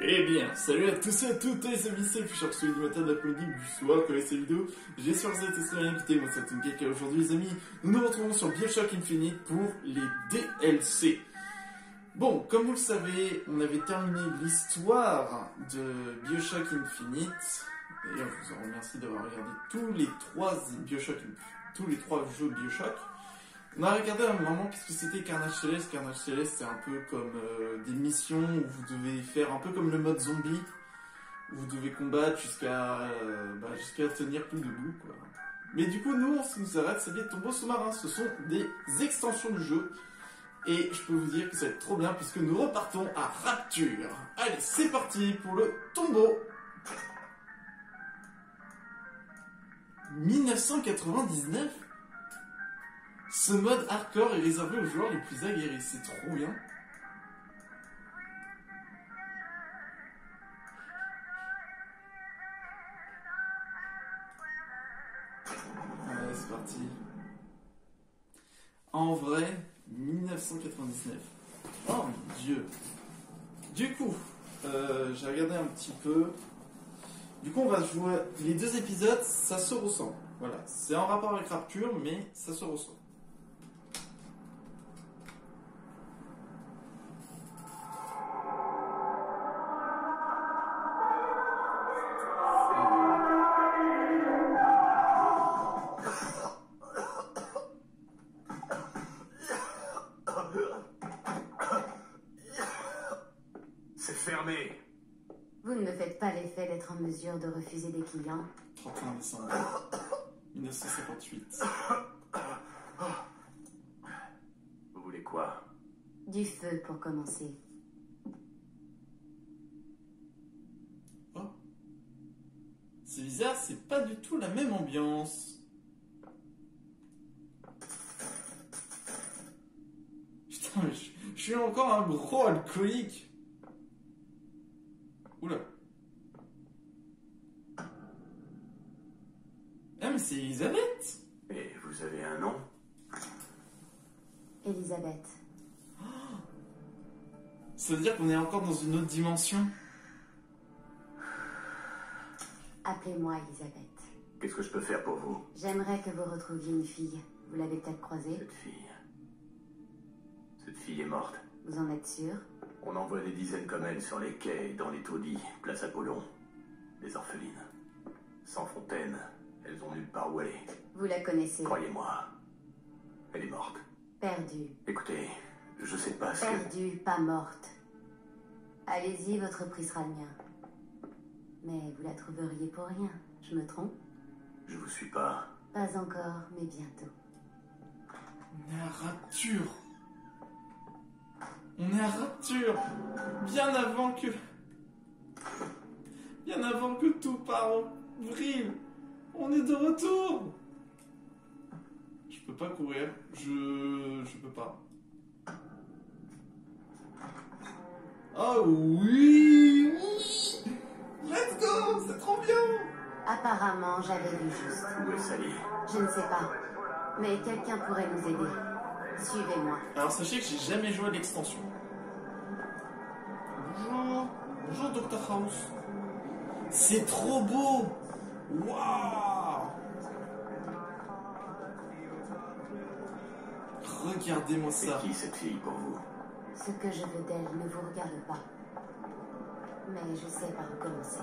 Eh bien, salut à tous et à toutes, les amis, c'est Fischer, celui du matin, de l'après-midi, du soir, quand ces vidéos. J'espère que vous avez été invité, moi c'est Toon et aujourd'hui les amis, nous nous retrouvons sur BioShock Infinite pour les DLC. Bon, comme vous le savez, on avait terminé l'histoire de BioShock Infinite. D'ailleurs, je vous en remercie d'avoir regardé tous les trois jeux BioShock. On a regardé à un moment qu'est-ce que c'était Carnage Céleste. Carnage Céleste, c'est un peu comme des missions où vous devez faire un peu comme le mode zombie, où vous devez combattre jusqu'à tenir plus debout, quoi. Mais du coup, nous, on nous arrête, c'est des tombeaux sous-marins. Ce sont des extensions du jeu. Et je peux vous dire que ça va être trop bien puisque nous repartons à Rapture. Allez, c'est parti pour le tombeau. 1999. Ce mode hardcore est réservé aux joueurs les plus aguerris, c'est trop bien. Allez, c'est parti. En vrai, 1999. Oh mon dieu. Du coup, j'ai regardé un petit peu. Du coup, on va jouer. Les deux épisodes, ça se ressemble. Voilà, c'est en rapport avec Rapture, mais ça se ressemble. Fermé. Vous ne me faites pas l'effet d'être en mesure de refuser des clients. 31 décembre 1958. Vous voulez quoi? Du feu pour commencer. Oh. C'est bizarre, c'est pas du tout la même ambiance. Putain, mais je suis encore un gros alcoolique. Oula. Ah mais c'est Elisabeth. Et vous avez un nom? Elisabeth. Ça veut dire qu'on est encore dans une autre dimension. Appelez-moi Elisabeth. Qu'est-ce que je peux faire pour vous? J'aimerais que vous retrouviez une fille. Vous l'avez peut-être croisée? Cette fille est morte. Vous en êtes sûr? On en voit des dizaines comme elle sur les quais, dans les taudis, place Apollon. Des orphelines. Sans fontaine, elles ont nulle part où aller. Vous la connaissez? Croyez-moi, elle est morte. Perdue. Écoutez, je sais pas ce que... Perdue, pas morte. Allez-y, votre prix sera le mien. Mais vous la trouveriez pour rien, je me trompe? Je vous suis pas. Pas encore, mais bientôt. On est à Rapture. On est à Rapture. Bien avant que tout part en vrille. On est de retour. Je peux pas courir. Je peux pas. Oh oui, oui. Let's go, c'est trop bien. Apparemment, j'avais vu juste. Où est Sally? Je ne sais pas. Mais quelqu'un pourrait nous aider. Suivez-moi. Alors sachez que j'ai jamais joué à l'extension. Bonjour. Bonjour Dr House. C'est trop beau. Waouh. Regardez-moi ça. C'est qui cette fille pour vous? Ce que je veux d'elle ne vous regarde pas. Mais je sais par où commencer.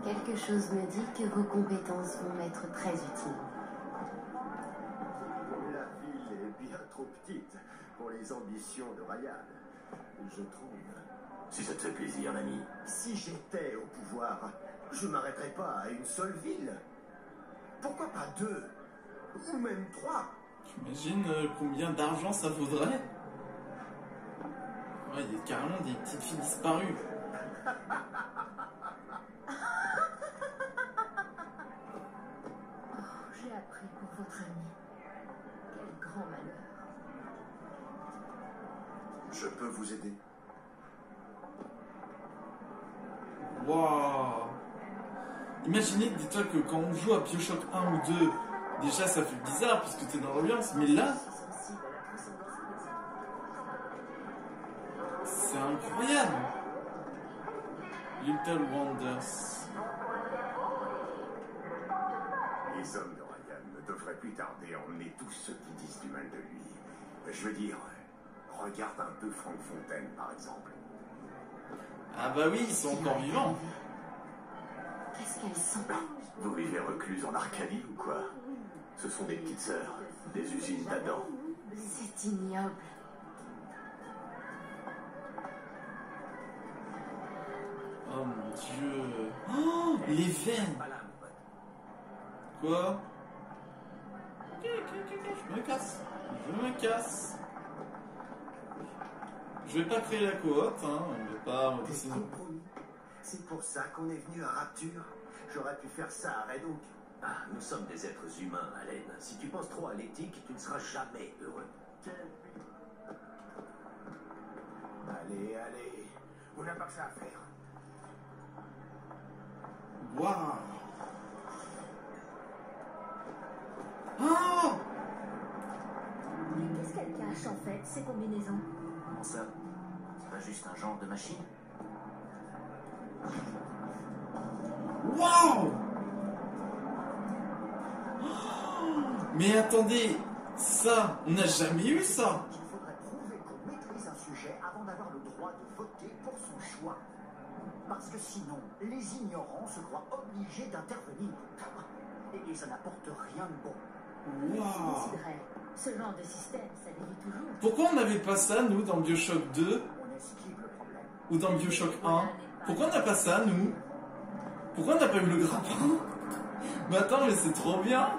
Quelque chose me dit que vos compétences vont m'être très utiles. La ville est bien trop petite pour les ambitions de Ryan, je trouve. Si ça te fait plaisir, l'ami. Si j'étais au pouvoir, je m'arrêterais pas à une seule ville. Pourquoi pas deux? Ou même trois? T'imagines combien d'argent ça vaudrait? Ouais, il y a carrément des petites filles disparues. J'ai appris pour votre ami. Quel grand malheur. Je peux vous aider. Waouh. Imaginez, dis-toi que quand on joue à BioShock 1 ou 2, déjà ça fait bizarre parce que t'es dans l'ambiance, mais là, c'est incroyable. Little Wonders. Les hommes de Ryan ne devraient plus tarder à emmener tous ceux qui disent du mal de lui. Je veux dire, regarde un peu Frank Fontaine, par exemple. Ah bah oui, ils sont encore vivants. Qu'est-ce qu'elles sont? Vous vivez recluse en Arcadie ou quoi? Ce sont des petites sœurs, des usines d'Adam. C'est ignoble. Oh mon dieu. Oh, les veines. Quoi? Ok, je me casse. Je me casse. Je vais pas créer la cohorte, hein. On va pas... Des compromis. C'est pour ça qu'on est venu à Rapture. J'aurais pu faire ça à Red Hook. Ah, nous sommes des êtres humains, Allen. Si tu penses trop à l'éthique, tu ne seras jamais heureux. Allez, allez. On n'a pas que ça à faire. Waouh. Oh. Mais qu'est-ce qu'elle cache en fait, ces combinaisons? Comment ça? C'est pas juste un genre de machine? Waouh. Mais attendez, ça, on n'a jamais eu ça. Il faudrait prouver qu'on maîtrise un sujet avant d'avoir le droit de voter pour son choix. Parce que sinon, les ignorants se croient obligés d'intervenir. Et ça n'apporte rien de bon. Waouh. Déciderait. Ce genre de système, ça dévie toujours. Pourquoi on n'avait pas ça, nous, dans Bioshock 2 On esquive le problème. ou dans Bioshock 1? Pourquoi on n'a pas ça, nous? Pourquoi on n'a pas eu le grappin? Mais attends, mais c'est trop bien.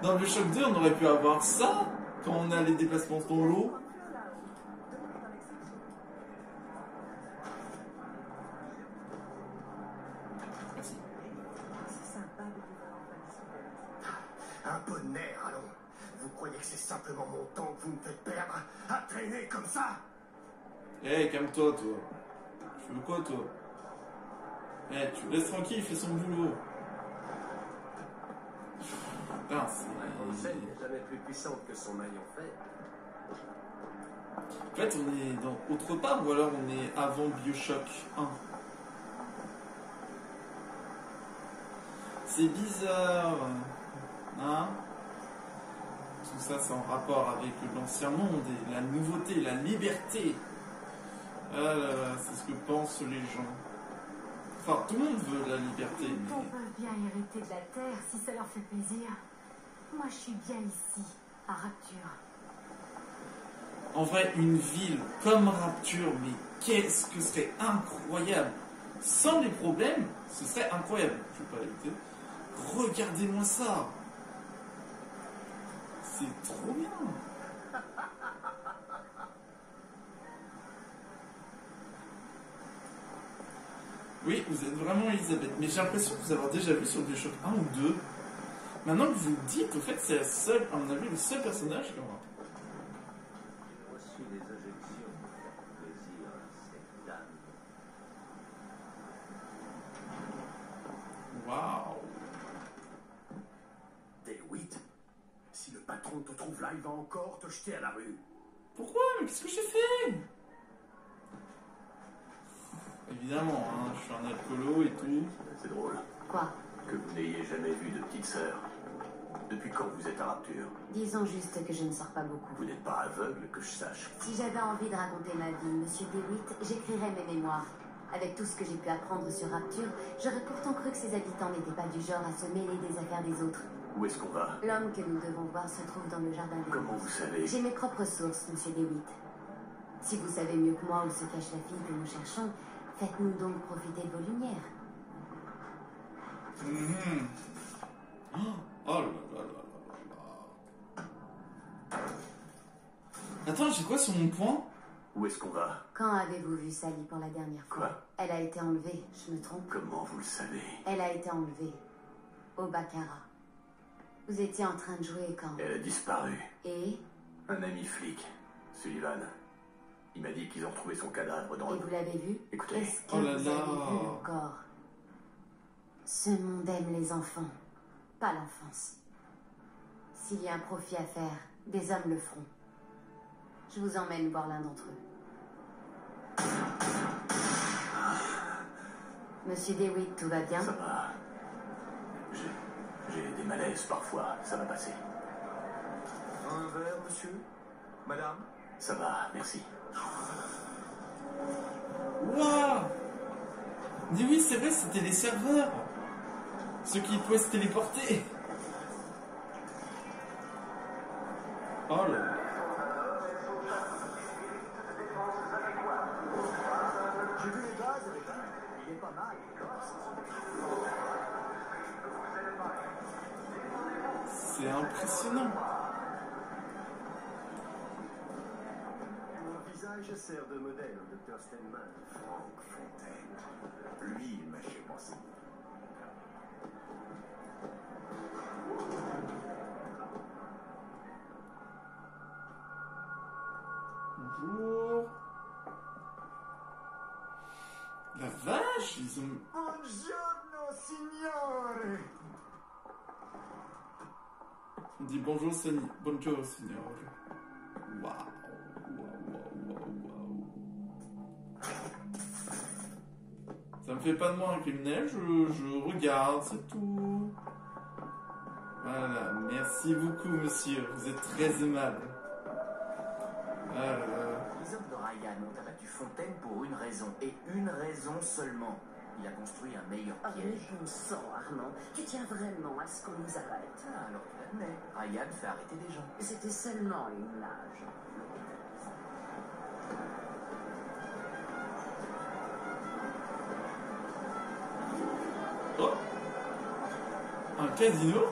Dans Bioshock 2, on aurait pu avoir ça quand on a les déplacements dans l'eau. Merci. C'est sympa de pouvoir enfin. Un peu de nerf, allons. Vous croyez que c'est simplement mon temps que vous me faites perdre à traîner comme ça? Eh, calme-toi, toi. Tu veux quoi, toi? Eh, tu le laisses tranquille, il fait son boulot. Putain, Olsen n'est jamais plus puissante que son maillon fait. En fait, on est dans autre part, ou alors on est avant Bioshock 1. C'est bizarre. Hein? Tout ça, c'est en rapport avec l'ancien monde et la nouveauté, la liberté. Ah là là, c'est ce que pensent les gens. Enfin, tout le monde veut la liberté, On mais... peut bien hériter de la Terre si ça leur fait plaisir. Moi, je suis bien ici, à Rapture. En vrai, une ville comme Rapture, mais qu'est-ce que ce serait incroyable! Sans les problèmes, ce serait incroyable. Je vais pas éviter. Regardez-moi ça! C'est trop bien! Oui, vous êtes vraiment Elisabeth, mais j'ai l'impression de vous avoir déjà vu sur Bioshock 1 ou 2. Maintenant que vous le dites, au fait, c'est la seule, à mon avis, le seul personnage qui aura. J'ai reçu des injections pour faire plaisir à cette dame. Waouh! DeWitt, si le patron te trouve là, il va encore te jeter à la rue. Pourquoi? Mais qu'est-ce que j'ai fait? Évidemment, hein, je suis un alcoolo et tout. C'est drôle Quoi? que vous n'ayez jamais vu de petite sœur. Depuis quand vous êtes à Rapture? Disons juste que je ne sors pas beaucoup. Vous n'êtes pas aveugle, que je sache. Si j'avais envie de raconter ma vie, Monsieur DeWitt, j'écrirais mes mémoires. Avec tout ce que j'ai pu apprendre sur Rapture, j'aurais pourtant cru que ses habitants n'étaient pas du genre à se mêler des affaires des autres. Où est-ce qu'on va? L'homme que nous devons voir se trouve dans le jardin des Comment vous savez? J'ai mes propres sources, Monsieur DeWitt. Si vous savez mieux que moi où se cache la fille que nous cherchons, faites-nous donc profiter de vos lumières. Mhm. Oh là là là là là. Attends, j'ai quoi sur mon point? Où est-ce qu'on va? Quand avez-vous vu Sally pour la dernière fois? Quoi? Elle a été enlevée, je me trompe? Comment vous le savez? Elle a été enlevée. Au Baccarat. Vous étiez en train de jouer quand? Elle a disparu. Et? Un ami flic, Sullivan. Il m'a dit qu'ils ont retrouvé son cadavre dans Et le... vous l'avez vu? Écoutez. Est-ce que Oh là vous là. avez vu le corps? Ce monde aime les enfants, pas l'enfance. S'il y a un profit à faire, des hommes le feront. Je vous emmène voir l'un d'entre eux. Monsieur DeWitt, tout va bien? Ça va. J'ai des malaises parfois, ça va passer. Un verre, monsieur? Madame? Ça va, merci. Waouh! Dis oui, c'est vrai, c'était les serveurs. Ceux qui pouvaient se téléporter. Oh là là. J'ai vu les bases, il est pas mal, il est correct. C'est impressionnant. Mon visage sert de modèle au Dr. Steinman. Frank Fontaine. Lui, il m'a chez moi. Bonjour. La vache, ils ont... Buongiorno, signore! On dit bonjour, bonjour, signor. Waouh, waouh, waouh, waouh. Ça me fait pas de moi un criminel, je regarde, c'est tout. Voilà, merci beaucoup, monsieur, vous êtes très aimable. Voilà. Les hommes de Ryan ont abattu Fontaine pour une raison, et une raison seulement. Il a construit un meilleur Oh, mais piège. bon sang, Armand. Tu tiens vraiment à ce qu'on nous arrête? Ah, alors tu l'admets, Ryan fait arrêter des gens. C'était seulement une image. Oh, un casino?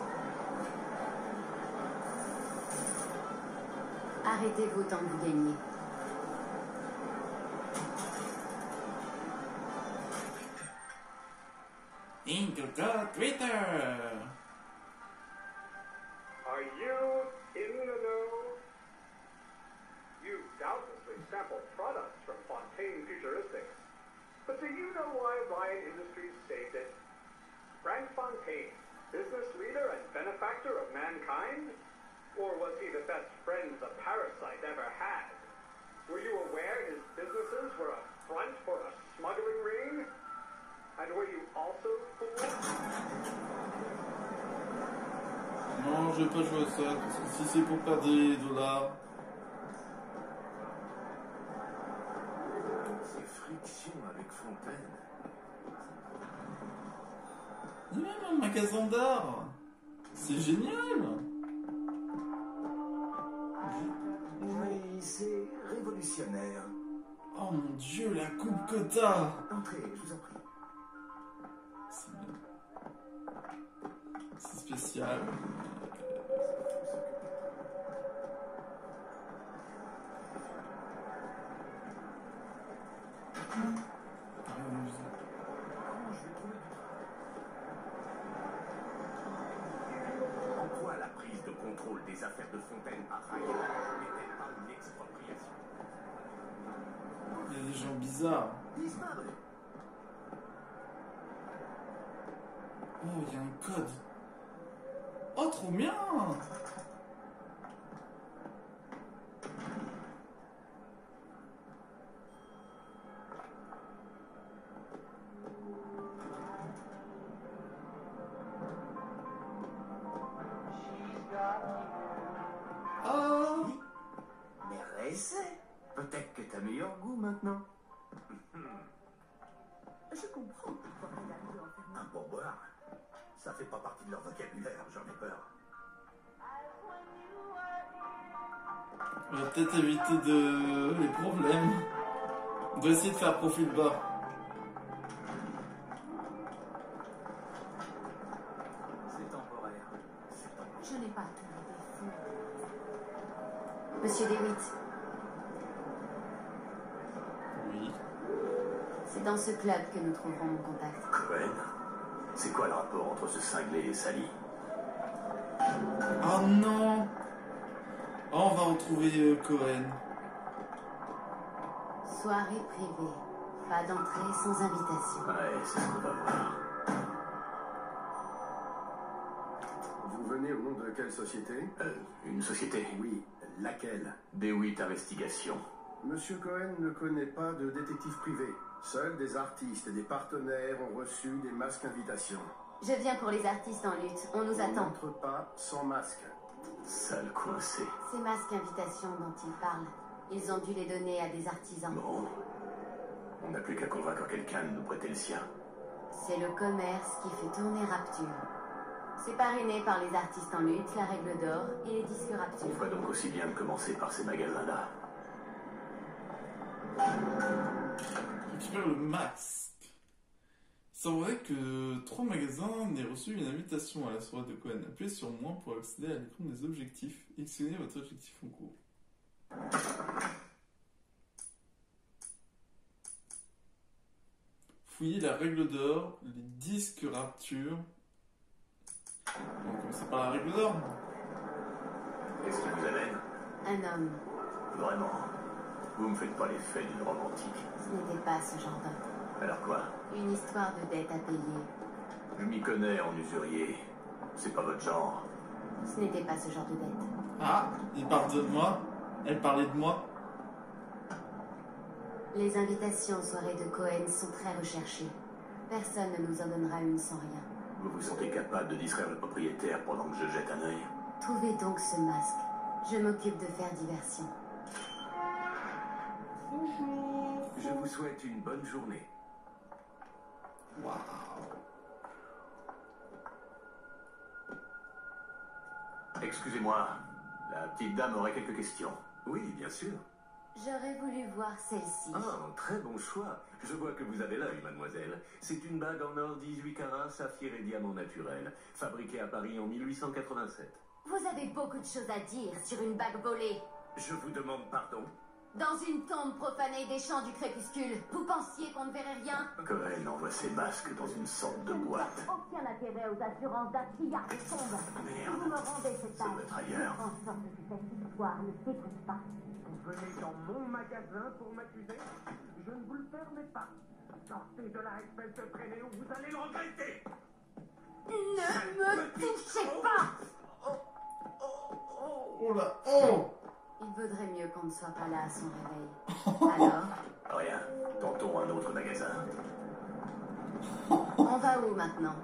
Arrêtez-vous tant que vous gagnez. Incoca Twitter. Are you in the know? You doubtlessly sampled products from Fontaine Futuristics. But do you know why Ryan Industries saved it? Frank Fontaine, business leader and benefactor of mankind? Or was he the best friend the parasite ever had? Were you aware his businesses were a front for a smuggling ring? And were you also fooled? Non, je vais pas jouer à ça, parce que si c'est pour perdre des dollars... Ces frictions avec Fontaine. Il y a même un magasin d'art. C'est génial. Oui, c'est révolutionnaire. Oh mon dieu, la coupe quota. Entrez, je vous en prie. C'est bien. C'est spécial. En quoi la prise de contrôle des affaires de Fontaine par Ryan n'est-elle pas une expropriation? Il y a des gens bizarres. Disparu. Oh, il y a un code. Oh, trop bien. Oh. Mais reste, peut-être que t'as meilleur goût maintenant. Je comprends pourquoi Ryan veut enfermer. Un pourboire. Ça fait pas partie de leur vocabulaire, j'en ai peur. On va peut-être éviter les problèmes. On doit essayer de faire profil bas. C'est temporaire. Je n'ai pas tous les défauts. Monsieur DeWitt, Oui. c'est dans ce club que nous trouverons mon contact. Cohen? C'est quoi le rapport entre ce cinglé et Sally? Oh non. Oh, on va retrouver Cohen. Soirée privée. Pas d'entrée sans invitation. Ouais, c'est ce qu'on va voir. Vous venez au nom de quelle société? Une société? Oui, laquelle? DeWitt Investigation. Monsieur Cohen ne connaît pas de détective privé. Seuls des artistes et des partenaires ont reçu des masques invitations. Je viens pour les artistes en lutte. On nous On attend. n'entre pas sans masque. Sale coincé. Ces masques invitations dont ils parlent, ils ont dû les donner à des artisans. Bon. On n'a plus qu'à convaincre quelqu'un de nous prêter le sien. C'est le commerce qui fait tourner Rapture. C'est parrainé par les artistes en lutte, la Règle d'Or et les disques On Rapture. ferait donc aussi bien de commencer par ces magasins-là. Récupère le masque. Il semblerait que 3 magasins n'aient reçu une invitation à la soirée de Cohen. Appuyez sur moins pour accéder à l'écran des objectifs. Sélectionnez votre objectif en cours. Fouillez la Règle d'Or, les disques Rapture. On va commencer par la Règle d'Or. Qu'est-ce qui vous amène? Un homme. Vraiment. Vous me faites pas l'effet d'une romantique. Ce n'était pas ce genre d'homme. Alors quoi? Une histoire de dette à payer. Je m'y connais en usurier. C'est pas votre genre. Ce n'était pas ce genre de dette. Ah, il parle de moi. Elle parlait de moi. Les invitations aux soirées de Cohen sont très recherchées. Personne ne nous en donnera une sans rien. Vous vous sentez capable de distraire le propriétaire pendant que je jette un œil? Trouvez donc ce masque. Je m'occupe de faire diversion. Je vous souhaite une bonne journée. Waouh. Excusez-moi, la petite dame aurait quelques questions. Oui, bien sûr. J'aurais voulu voir celle-ci. Ah, très bon choix. Je vois que vous avez l'œil, mademoiselle. C'est une bague en or 18 carats, saphir et diamant naturel, fabriquée à Paris en 1887. Vous avez beaucoup de choses à dire sur une bague volée. Je vous demande pardon. Dans une tombe profanée des champs du crépuscule, vous pensiez qu'on ne verrait rien? Cohen envoie ses masques dans une sorte de boîte. Aucun intérêt aux assurances d'un pillard de tombe. Merde. Vous me rendez cette Ça bague. doit être ailleurs. En sorte que cette histoire ne s'écoute pas. Vous venez dans mon magasin pour m'accuser? Je ne vous le permets pas. Sortez de là, espèce de traînée, ou vous allez le regretter. Ne me touchez pas! Oh là, oh. Il vaudrait mieux qu'on ne soit pas là à son réveil. Alors, Rien. Tentons un autre magasin. on va où maintenant?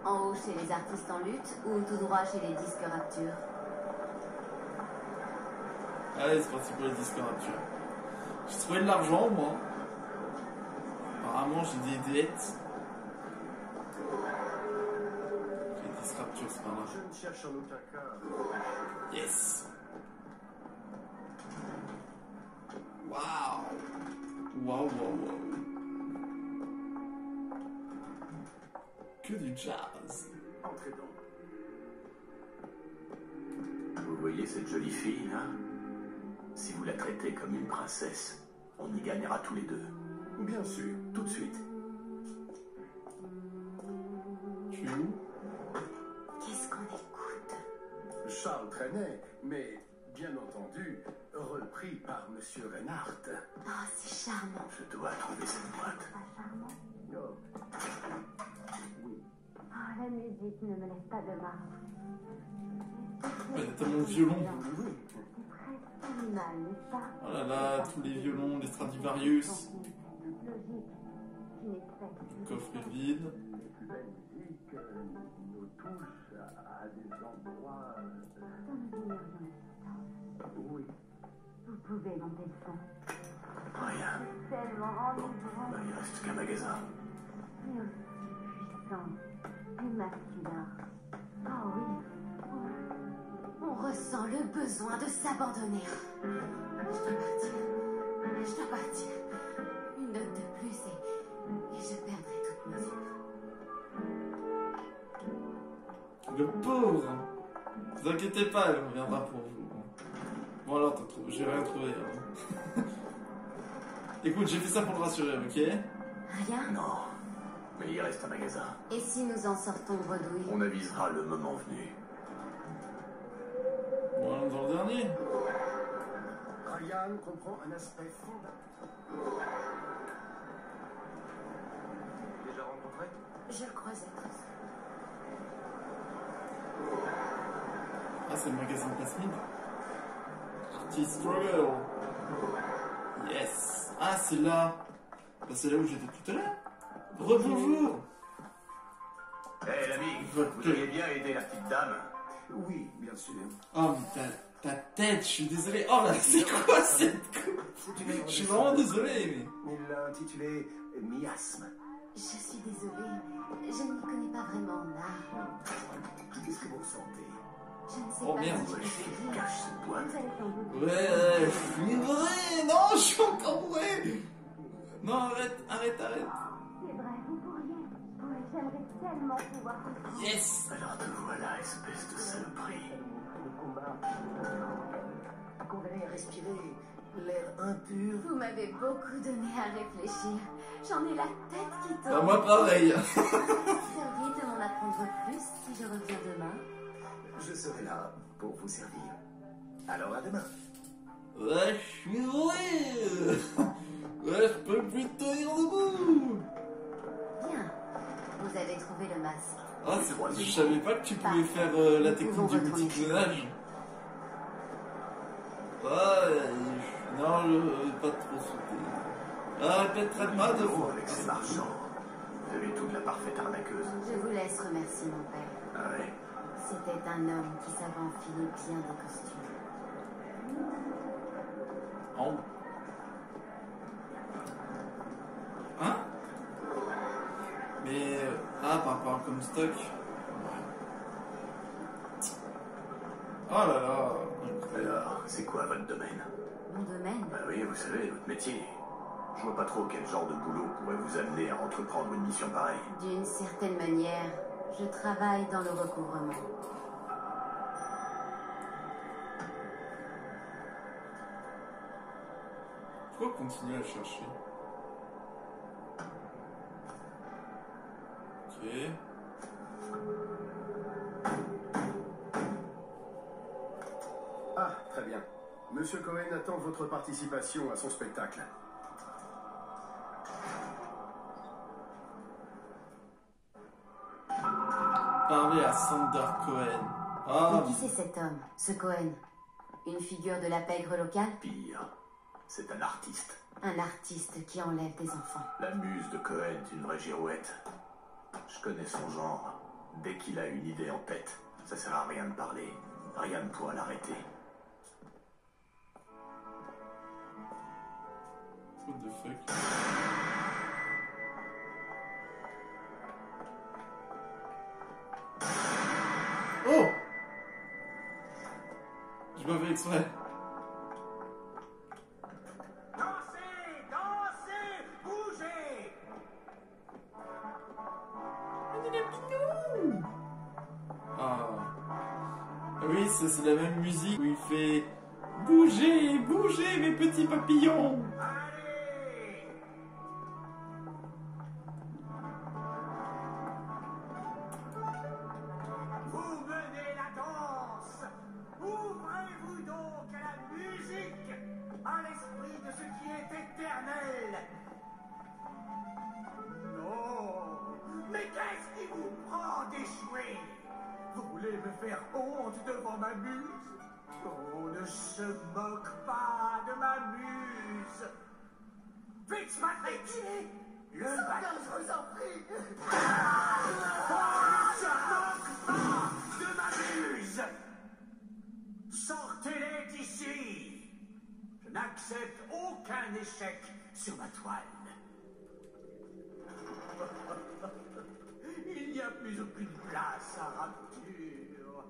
En haut chez les artistes en lutte ou tout droit chez les disques Rapture? Allez, c'est parti pour les disques Rapture. J'ai trouvé de l'argent, moi. Apparemment, j'ai des dettes. Les disques Rapture, c'est pas mal. Je ne cherche en aucun cas. Yes. Waouh. Waouh, waouh, waouh. Que du jazz. Entrez donc. Vous voyez cette jolie fille, là? Si vous la traitez comme une princesse, on y gagnera tous les deux. Bien sûr. Tout de suite. Tu es où? Qu'est-ce qu'on écoute? Charles Trenet, mais bien entendu, repris par Monsieur Reinhardt. Oh, c'est charmant. Je dois trouver cette boîte. Pas charmant. Oh. Oui. Oh, la musique ne me laisse pas de marbre. Il y a tellement de violons. C'est presque animal, n'est-ce pas? Oh là là, tous les violons, les Stradivarius. Logique, qui n'est faite Le coffre est vide. Les plus belles musiques nous touchent à des endroits. dans le meilleur instant. Oui. Vous pouvez monter le son. Rien. Tellement enivrant, Bah, il reste qu'un magasin. mais aussi puissant et masculin. Oh oui. On ressent le besoin de s'abandonner. Je dois partir. Je dois partir. Une note de plus et je perdrai toute musique. Le pauvre. Ne vous inquiétez pas, elle reviendra pour vous. Bon alors, t'as trouvé. J'ai rien trouvé. Hein. Écoute, j'ai fait ça pour te rassurer, ok? Rien? Non. Mais il reste un magasin. Et si nous en sortons bredouille? On avisera le moment venu. Bon, allons dans le dernier. Ryan comprend un aspect fondamental. Déjà rencontré? Je crois être. Ah, c'est le magasin de Plasmid. Artist Struggle. Yes. Ah, c'est là. Bah, c'est là où j'étais tout à l'heure. Rebonjour. Hé l'ami, vous auriez bien aidé la petite dame? Oui, bien sûr. Oh, mais ta tête, je suis désolé. Oh là, c'est quoi cette coupe? Je suis vraiment désolé, mais... Il l'a intitulé Miasme. Je suis désolée, je ne m'y connais pas vraiment en art. Qu'est-ce que vous ressentez? Je ne sais Oh, pas merde. si je peux dire. Cache cette boîte. Vous allez sans doute. Ouais, je suis bourré. Non, je suis encore bourré. Non, arrête. C'est vrai, vous pourriez. Oui, j'aimerais tellement pouvoir. Yes. Alors te voilà, espèce de saloperie. Le combat. Condamné à respirer l'air impur. Vous m'avez beaucoup donné à réfléchir. J'en ai la tête qui Bah, tourne. moi, pareil. Vous seriez de m'en apprendre plus si je reviens demain? Je serai là pour vous servir. Alors à demain. Ouais, je suis bourré. Ouais, je peux plus tenir debout. Bien. Vous avez trouvé le masque. Ah, je savais pas que tu pouvais faire la technique du multiclonage. Non, je pas trop sauté. Ah, traite-moi de Vous avec ces marchands. Vous avez toute la parfaite arnaqueuse. Je vous laisse remercier mon père. Ah ouais? C'était un homme qui savait enfiler bien des costumes. Oh. Hein? Mais... par rapport à Comstock. Oh là là. Alors, c'est quoi votre domaine? Mon domaine? Bah oui, vous savez, votre métier. Je vois pas trop quel genre de boulot pourrait vous amener à entreprendre une mission pareille. D'une certaine manière, je travaille dans le recouvrement. Pourquoi continuer à chercher? Ok. Ah, très bien. Monsieur Cohen attend votre participation à son spectacle. Parler à Sander Cohen. Ah, Et qui c'est cet homme, ce Cohen? Une figure de la pègre locale? Pire, c'est un artiste. Un artiste qui enlève des enfants. La muse de Cohen est une vraie girouette. Je connais son genre. Dès qu'il a une idée en tête, ça sert à rien de parler. Rien ne pourra l'arrêter. what the fuck? Oh! Je m'en fais exprès. Dansez, dansez, bougez. Ah. Oui, ça c'est la même musique où il fait bougez, bougez mes petits papillons. Allez. Vous menez la danse. Ouvrez-vous donc à la musique, à l'esprit de ce qui est éternel. Non, mais qu'est-ce qui vous prend d'échouer? Vous voulez me faire honte devant ma muse? On ne se moque pas de ma muse. Fitzmatrix, le bateau, je vous en prie. On ne se moque pas de ma muse. Sortez-les d'ici. Je n'accepte aucun échec sur ma toile. Il n'y a plus aucune place à rapture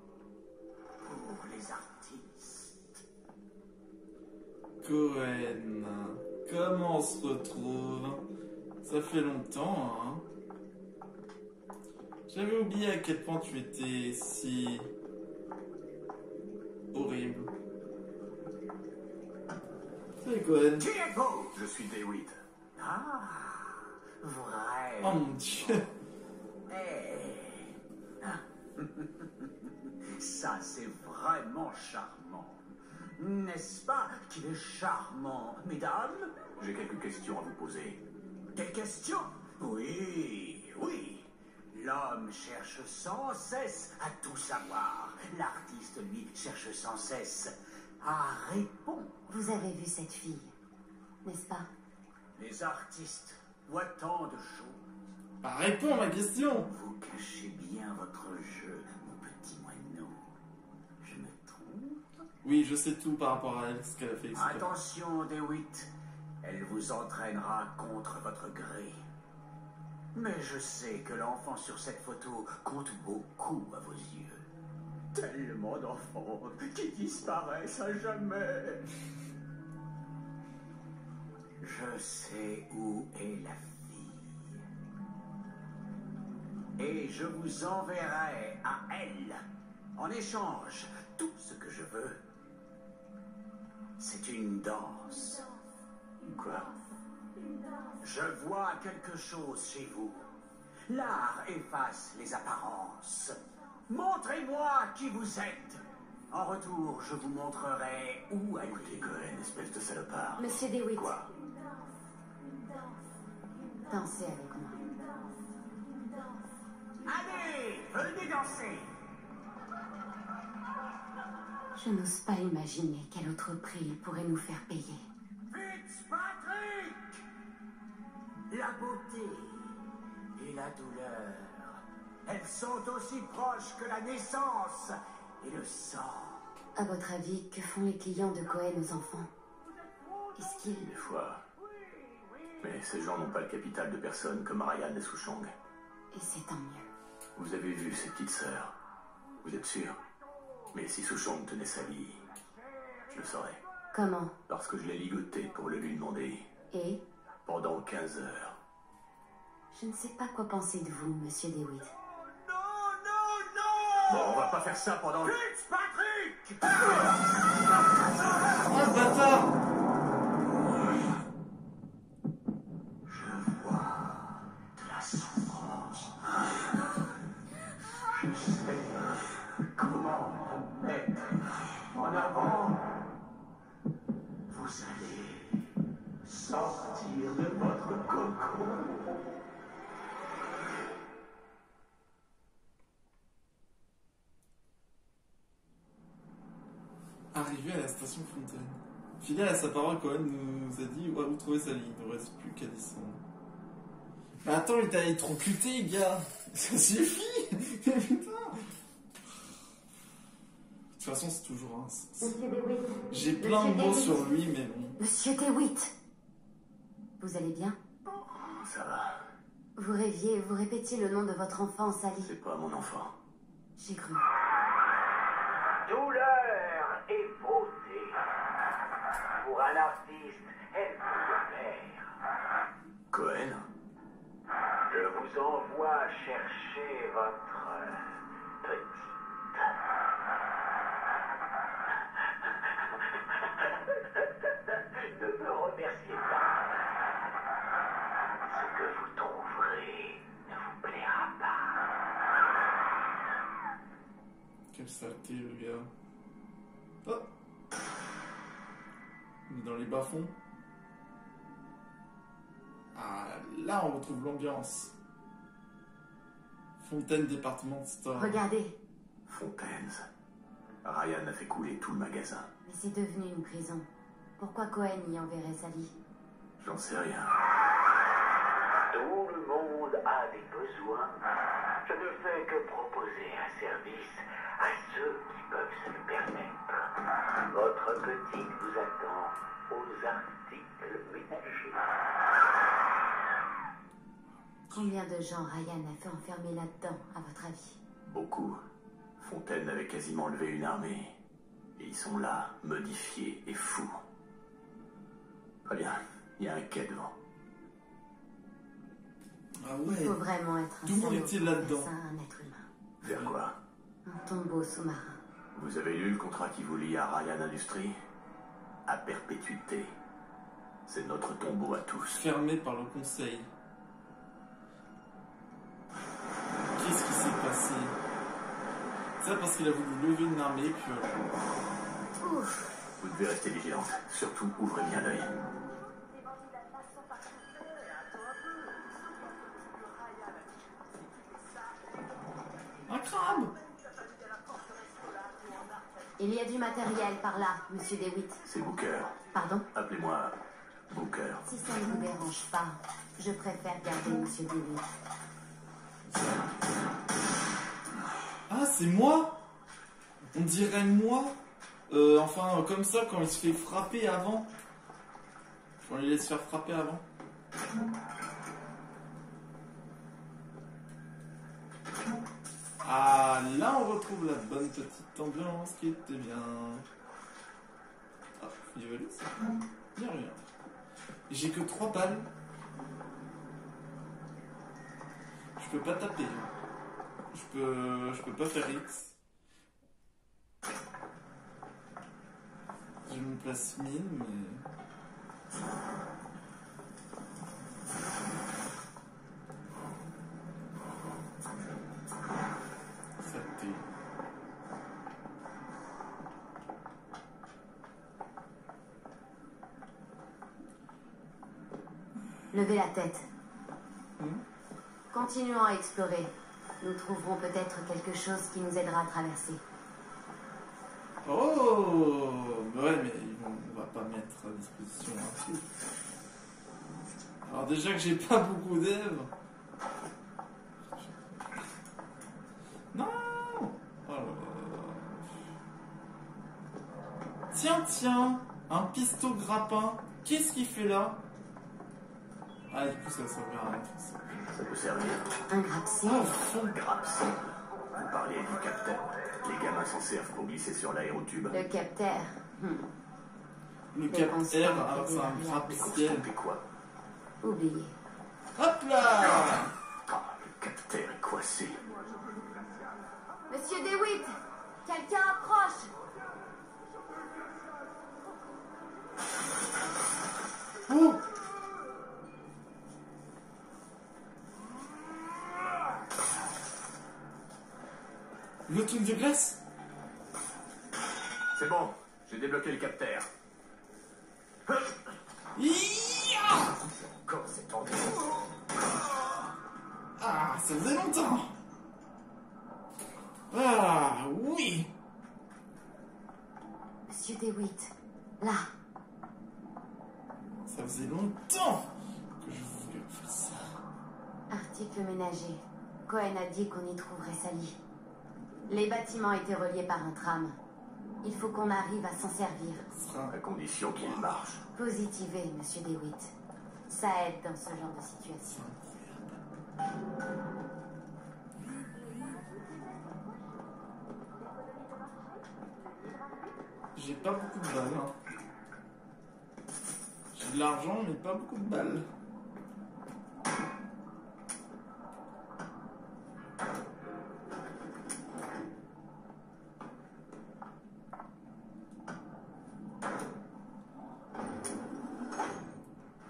pour les artistes. Cohen, comment on se retrouve? Ça fait longtemps, hein? J'avais oublié à quel point tu étais si horrible. Salut Cohen. Qui êtes-vous? Je suis DeWitt. Ah, vrai. Oh mon dieu. Ça, c'est vraiment charmant. N'est-ce pas qu'il est charmant, mesdames? J'ai quelques questions à vous poser. Des questions? Oui, oui. L'homme cherche sans cesse à tout savoir. L'artiste, lui, cherche sans cesse à répondre. Vous avez vu cette fille, n'est-ce pas? Les artistes voient tant de choses. Bah, réponds à ma question. Vous cachez bien votre jeu, mon petit moineau. Je me trompe? Oui, je sais tout par rapport à elle, ce qu'elle a fait exprès. Attention, DeWitt. Elle vous entraînera contre votre gré. Mais je sais que l'enfant sur cette photo compte beaucoup à vos yeux. Tellement d'enfants qui disparaissent à jamais. Je sais où est la fille. Et je vous enverrai à elle. En échange, tout ce que je veux, c'est une danse. Quoi? Je vois quelque chose chez vous. L'art efface les apparences. Montrez-moi qui vous êtes. En retour, je vous montrerai où aller. Écoutez, Cohen, espèce de salopard. Monsieur DeWitt, Quoi? dansez avec moi. Allez, venez danser. Je n'ose pas imaginer quel autre prix il pourrait nous faire payer. Fitzpatrick! La beauté et la douleur, elles sont aussi proches que la naissance et le sang. À votre avis, que font les clients de Cohen aux enfants? Est-ce qu'ils... Des fois. Mais ces gens n'ont pas le capital de personnes comme Ryan et Souchong. Et c'est tant mieux. Vous avez vu ses petites sœurs. Vous êtes sûr? Mais si Souchong tenait sa vie, je le saurais. Comment? Parce que je l'ai ligoté pour le lui demander. Et? Pendant 15 heures. Je ne sais pas quoi penser de vous, monsieur DeWitt. Bon, on va pas faire ça pendant le... Fitzpatrick! Oh, le bâtard! Je vois de la souffrance. Je sais comment la mettre en avant. Vous allez sortir de votre cocon. Arrivé à la station Fontaine. Fidèle à sa parole, Cohen nous a dit où trouver sa ligne. Il ne reste plus qu'à descendre. Mais attends, il t'a électrocuté, gars. Ça suffit. Putain. De toute façon, c'est toujours un... Monsieur DeWitt. J'ai plein de mots sur lui, mais bon. Monsieur DeWitt. Vous allez bien? Ça va. Vous rêviez, vous répétiez le nom de votre enfant, Sally. C'est pas mon enfant. J'ai cru. Douleur et beauté. Pour un artiste, elle vous perd. Cohen? Je vous envoie chercher votre petite. Ne me remerciez pas. Ce que vous trouverez ne vous plaira pas. Quelle saleté, le gars. Oh. On est dans les bas-fonds. Ah, là, on retrouve l'ambiance. Fontaine Department Store. Regardez. Fontaines. Ryan a fait couler tout le magasin. Mais c'est devenu une prison. Pourquoi Cohen y enverrait Sally? J'en sais rien. Tout le monde a des besoins. Je ne fais que proposer un service à ceux qui peuvent se le permettre. Votre petite vous attend aux articles ménagers. Combien de gens Ryan a fait enfermer là-dedans, à votre avis? Beaucoup. Fontaine avait quasiment levé une armée. Et ils sont là, modifiés et fous. Très bien, il y a un quai devant. Ah Il ouais. faut vraiment être un D'où salaud est-il pour faire là-dedans? ça à un être humain. Vers quoi? Un tombeau sous-marin. Vous avez lu le contrat qui vous lie à Ryan Industries? À perpétuité. C'est notre tombeau à tous. Fermé par le conseil. Qu'est-ce qui s'est passé? Ça parce qu'il a voulu lever une armée, puis... Ouf. Vous devez rester vigilante. Surtout, ouvrez bien l'œil. Un crabe! Il y a du matériel par là, monsieur DeWitt. C'est Booker. Pardon? Appelez-moi Booker. Si ça ne vous dérange pas, je préfère garder Monsieur DeWitt. Ah, c'est moi? On dirait moi? Enfin, comme ça, quand il se fait frapper avant. On les laisse faire frapper avant. Ah, là, on retrouve la bonne petite ambiance qui était bien. Ah, il y avait ça. Bien rien. J'ai que 3 balles. Je peux pas taper. Je peux pas faire X. J'ai une place mine, mais... Ça t'est... Levez la tête. Continuons à explorer. Nous trouverons peut-être quelque chose qui nous aidera à traverser. Oh, ouais, mais on va pas mettre à disposition un truc. Alors déjà que j'ai pas beaucoup d'Ève. Non. Oh là là. Tiens, un piston grappin. Qu'est-ce qu'il fait là? Ah, du coup, ça servira à rien. Ça peut servir. Un grappe-ciel. Oh, fond. Grappe-ciel. Vous parliez du capteur. Les gamins s'en servent pour glisser sur l'aérotube. Le capteur. Le capteur, alors c'est un grappe-ciel. Et quoi? Oubliez. Hop là! Ah, le capteur est coincé. Monsieur DeWitt, quelqu'un approche. Oh! Le truc de glace? C'est bon, j'ai débloqué le capteur. Encore c'est tendu. Ah, ça faisait longtemps. Ah, oui. Monsieur DeWitt, là. Ça faisait longtemps que je voulais faire ça. Article ménager. Cohen a dit qu'on y trouverait Sally. Les bâtiments étaient reliés par un tram. Il faut qu'on arrive à s'en servir. À condition qu'il marche. Positivez, Monsieur DeWitt. Ça aide dans ce genre de situation. J'ai pas beaucoup de balles. Hein. J'ai de l'argent, mais pas beaucoup de balles.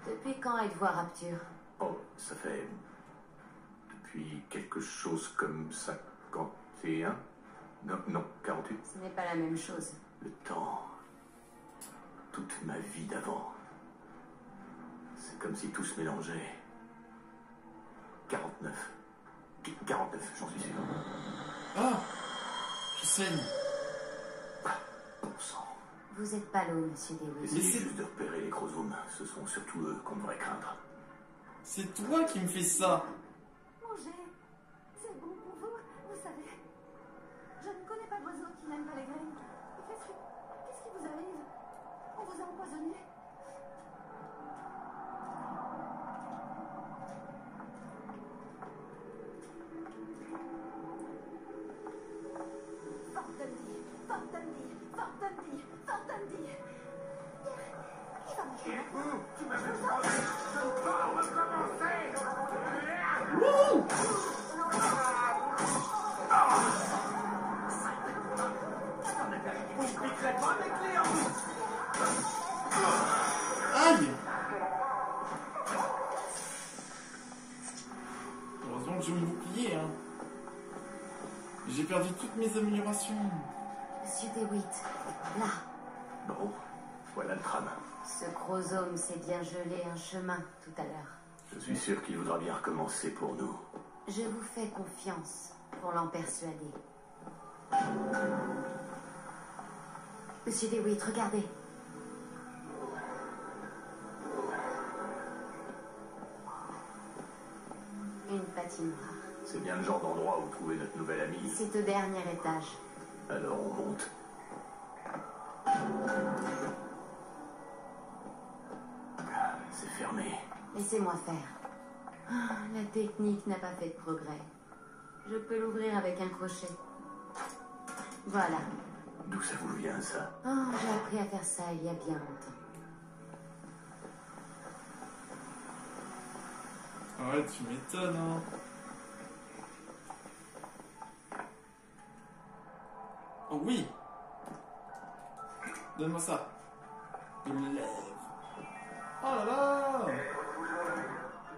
Depuis quand êtes-vous à Rapture? Oh, ça fait... depuis quelque chose comme 51? Non, 48. Ce n'est pas la même chose. Le temps... toute ma vie d'avant. C'est comme si tout se mélangeait. 49. 49, j'en suis sûr. Ah! Je saigne. Bon sang. Vous êtes pas l'eau, Monsieur DeWitt. Essayez juste de repérer les chromosomes. Ce sont surtout eux qu'on devrait craindre. C'est toi qui me fais ça. Mangez. C'est bon pour vous, vous savez. Je ne connais pas d'oiseau qui n'aime pas les graines. Qu'est-ce qui vous arrive? On vous a empoisonné? Fortuny. Il va manger. Aïe! Heureusement que j'ai mon bouclier, hein. J'ai perdu toutes mes améliorations. Monsieur DeWitt, là. Bon, voilà le tram. Ce chromosome s'est bien gelé un chemin tout à l'heure. Je suis sûr qu'il voudra bien recommencer pour nous. Je vous fais confiance pour l'en persuader. Monsieur DeWitt, regardez. patinoire. C'est bien le genre d'endroit où trouver notre nouvelle amie. C'est au dernier étage. Alors on monte. C'est fermé. Laissez-moi faire. Ah, la technique n'a pas fait de progrès. Je peux l'ouvrir avec un crochet. Voilà. D'où ça vous vient, ça? Oh, j'ai appris à faire ça il y a bien longtemps. Ouais, tu m'étonnes, hein. Oh oui. Donne-moi ça. Une lèvre. Oh là là.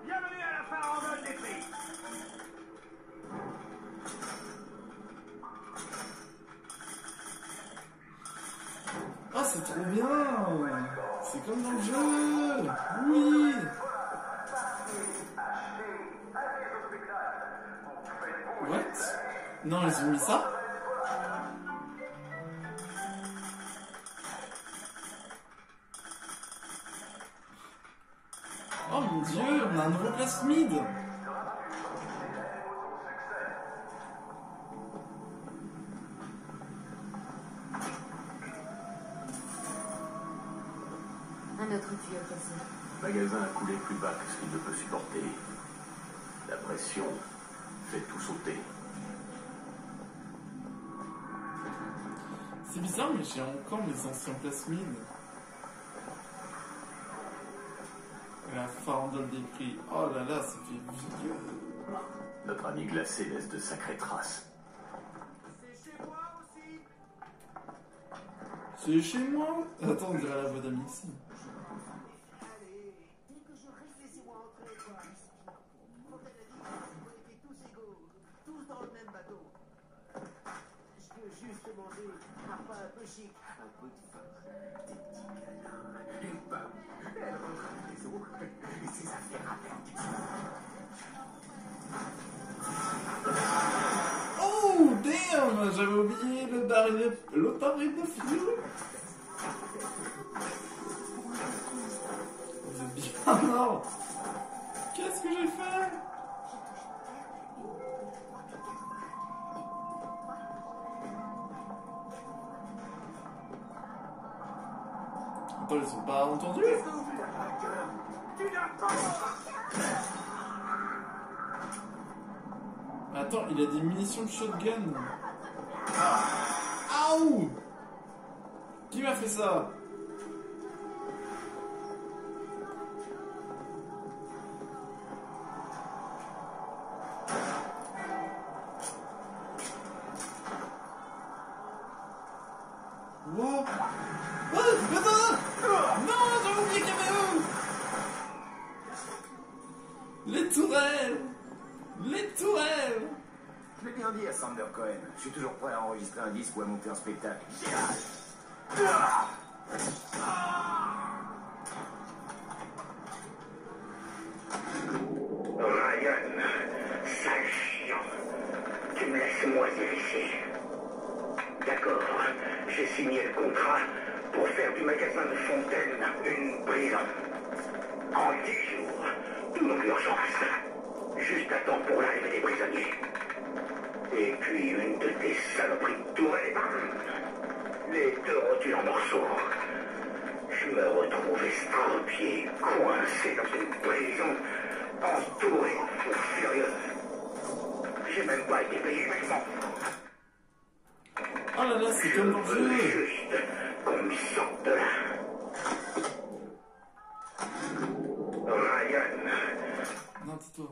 Bienvenue à la farandole des prix. Ah, c'est trop bien. C'est comme dans le jeu. Oui. What? Non, ils ont mis ça? Oh mon dieu, on a un nouveau plasmide. Un autre tuyau cassé. Le magasin a coulé plus bas que ce qu'il ne peut supporter. La pression fait tout sauter. C'est bizarre, mais j'ai encore mes anciens plasmides. La farandole des prix. Oh là là, ça fait vieux. Notre ami glacé laisse de sacrées traces. C'est chez moi. Attends, on dirait la voix d'ami ici. Juste manger un repas un peu chic, un peu de farce, des petits câlins, une femme. Elle rentre à la maison et ses affaires à peine. Oh, damn. J'avais oublié le baril de fioul. Vous êtes bien mort. Qu'est-ce que j'ai fait? Attends, ils sont pas entendus? Attends, il a des munitions de shotgun. Aouh! Qui m'a fait ça? Wow! Oh, attends! Non, j'avais oublié qu'il y avait eux! Les tourelles! Les tourelles! Je l'ai bien dit à Sander Cohen, je suis toujours prêt à enregistrer un disque ou à monter un spectacle. Ryan, sale chiant. Tu me laisses moisir ici. D'accord, j'ai signé le contrat pour faire du magasin de Fontaine une prison. En 10 jours, tout dans l'urgence. Juste à temps pour l'arrivée des prisonniers. Et puis une de tes saloperies de tourelles et bam, les deux rotules en morceaux. Je me retrouve estropié, coincé dans une prison, entouré de fous furieux. J'ai même pas été payé, mais je m'en fous. Oh là là, c'est comme dans le jeu. Juste qu'on me sorte de là. Ryan. Non, tais-toi.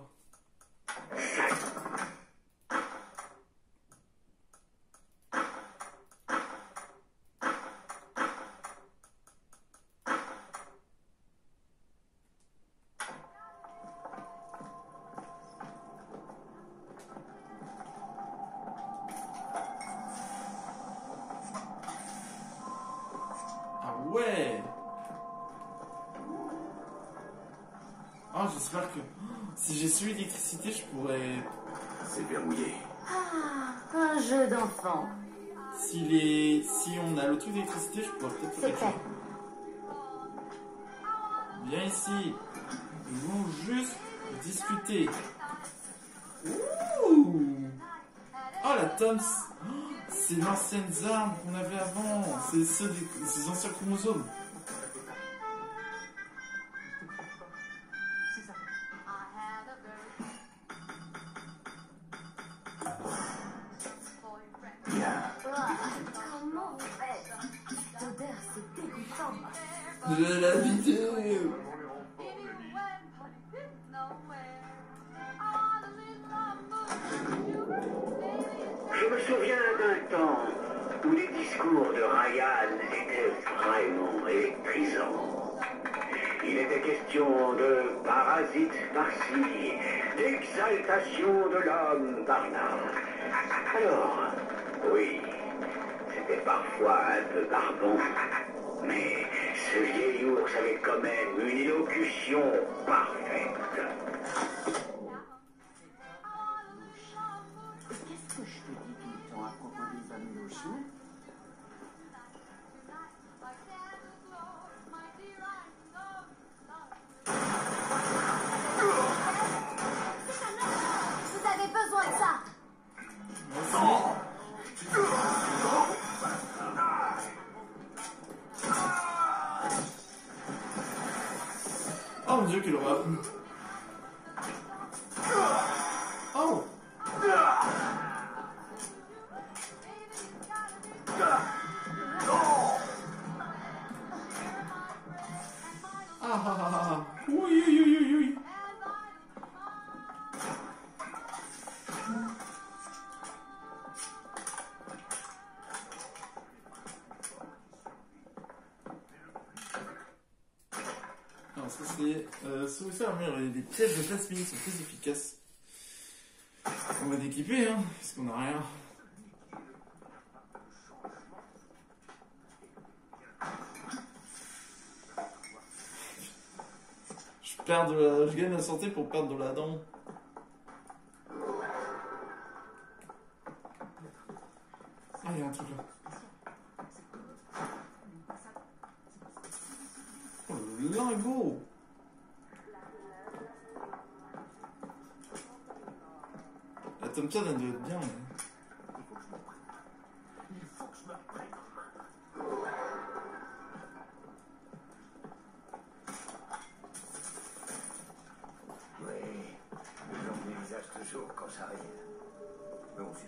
Ah ouais. Oh, j'espère que si j'ai su l'électricité, je pourrais... C'est verrouillé. Ah, un jeu d'enfant. Si on a le truc d'électricité, je pourrais peut-être C'est faire quelque fait. chose. Viens ici. Nous voulons juste discuter. Ouh. Oh la Toms. C'est l'ancienne arme qu'on avait avant. C'est ceux des anciens chromosomes. Comment vous faites? Cette odeur, c'est dégoûtant. De la vidéo. Je me souviens d'un temps où les discours de Ryan étaient vraiment électrisants. Il était question de parasites par-ci, d'exaltation de l'homme par-là. Alors, oui, c'était parfois un peu barbant, mais ce vieil ours avait quand même une élocution parfaite. Qu'est-ce que je te dis tout le temps à propos des aminochous? Vous avez besoin de ça. Oh mon dieu, quelle horreur. Oh. Ah. Oui, oui, oui, oui, oui. Alors ça c'est sous ça, les pièces de plasmine sont très efficaces. On va l'équiper hein, parce qu'on n'a rien. Je gagne la santé pour perdre de la dent. Ah, il y a un truc là. Oh, le lingot. La Thompson, elle doit être bien, mais... Toujours quand ça arrive. Mais on suffit.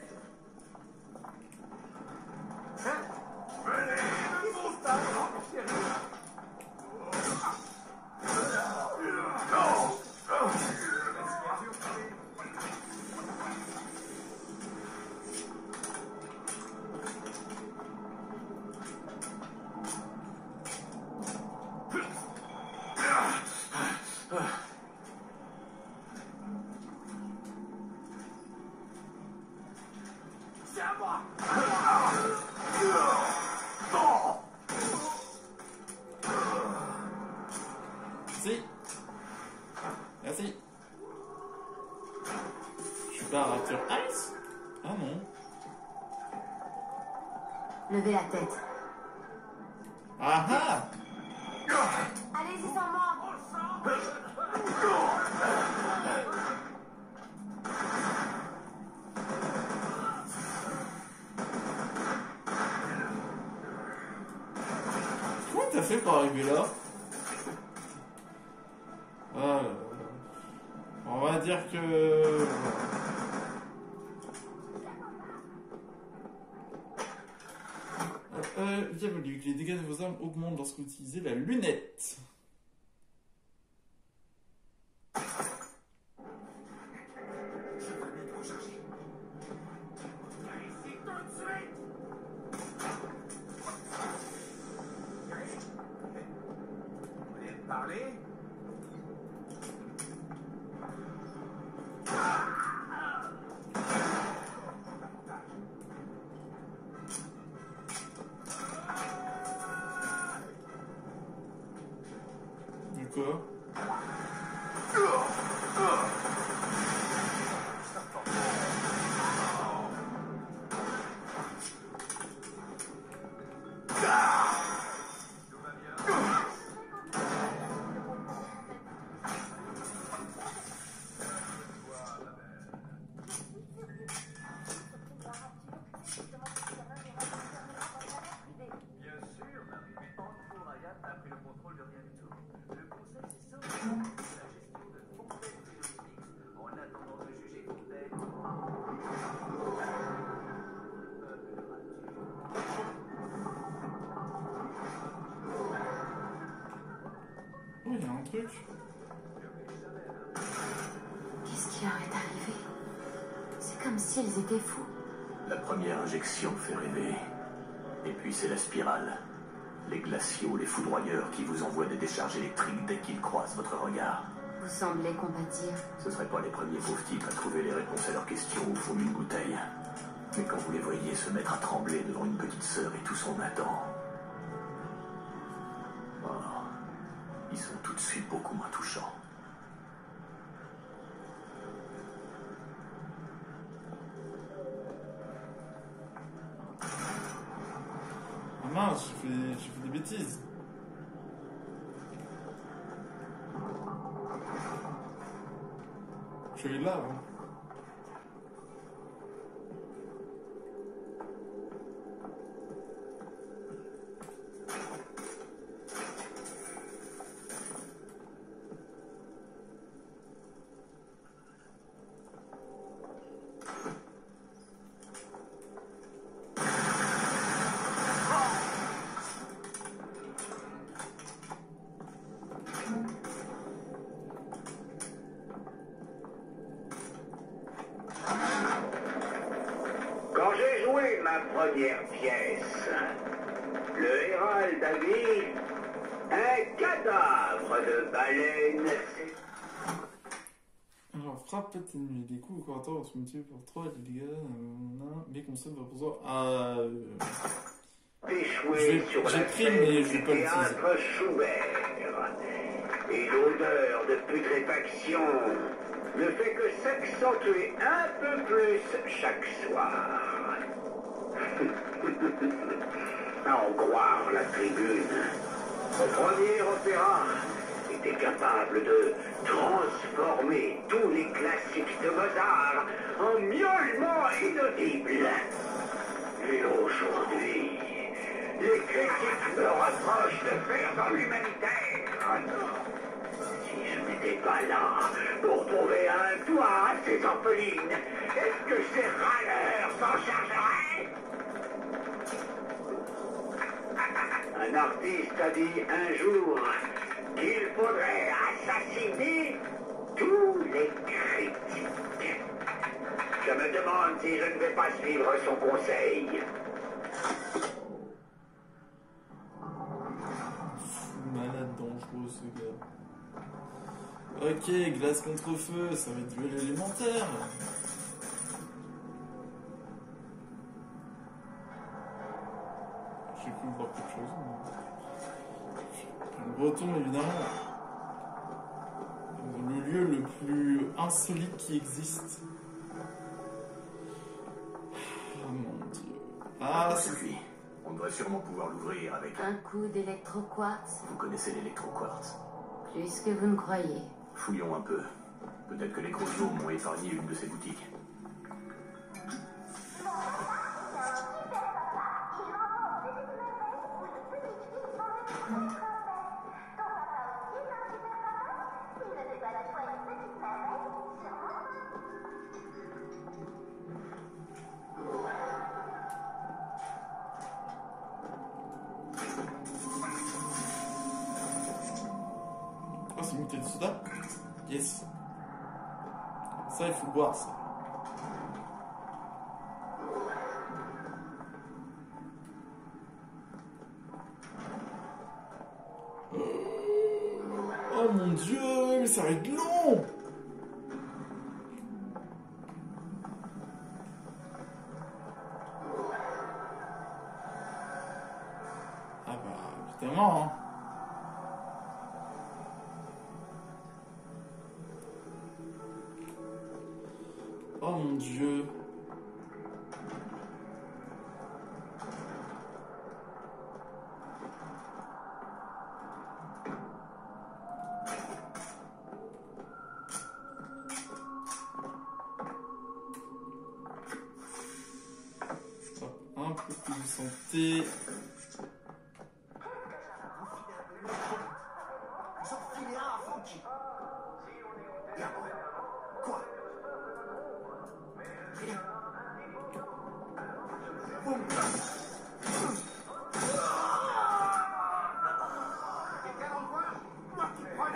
Merci. Je suis pas un acteur Ice? Ah non. Levez la tête. Ah ah. Allez-y sans moi. Comment t'as fait pour arriver là? On va dire que... Diabolique, les dégâts de vos armes augmentent lorsque vous utilisez la lunette. Parler? Quoi? Oh, il y a un truc. Qu'est-ce qui leur est arrivé? C'est comme s'ils étaient fous. La première injection fait rêver. Et puis c'est la spirale. Les glaciaux, les foudroyeurs qui vous envoient des décharges électriques dès qu'ils croisent votre regard. Vous semblez compatir. Ce ne seraient pas les premiers pauvres types à trouver les réponses à leurs questions au fond d'une bouteille. Mais quand vous les voyez se mettre à trembler devant une petite sœur et tout son Adam, oh, ils sont tout de suite beaucoup moins touchants. Ah mince, j'ai fait des bêtises. Je suis là, hein. Quand j'ai joué ma première pièce, le Hérald a dit un cadavre de baleine. Alors, frappe atténuée. Des coups au corps à corps sont multipliés par 3 et les dégâts, mais consomme va pour soi. Échoué sur la scène du théâtre Schubert. Et l'odeur de putréfaction ne fait que s'accentuer un peu plus chaque soir. À en croire la tribune, au premier opéra était capable de transformer tous les classiques de Mozart en miaulements inaudibles. Et aujourd'hui, les critiques me reprochent de faire dans l'humanitaire. Si je n'étais pas là pour trouver un toit à ces orphelines, est-ce que ces râleurs s'en chargeraient? Un artiste a dit un jour qu'il faudrait assassiner tous les critiques. Je me demande si je ne vais pas suivre son conseil. Malade dangereux ce gars. Ok, glace contre feu, ça va être duel élémentaire. J'ai pu voir quelque chose. Le breton, évidemment. Le lieu le plus insolite qui existe. Oh mon dieu. Ah, c'est lui. On devrait sûrement pouvoir l'ouvrir avec un coup d'électroquartz. Vous connaissez l'électroquartz? Plus que vous ne croyez. Fouillons un peu. Peut-être que les gros jours m'ont épargné une de ces boutiques. Oh, c'est une bouteille de soda? Yes. Ça, il faut le boire, ça. Oh mon dieu, mais ça va être long! Ah bah, évidemment, hein. Oh mon dieu. Hop, un peu plus de santé. Quoi? Quelqu'un dans le coin? Moi qui crois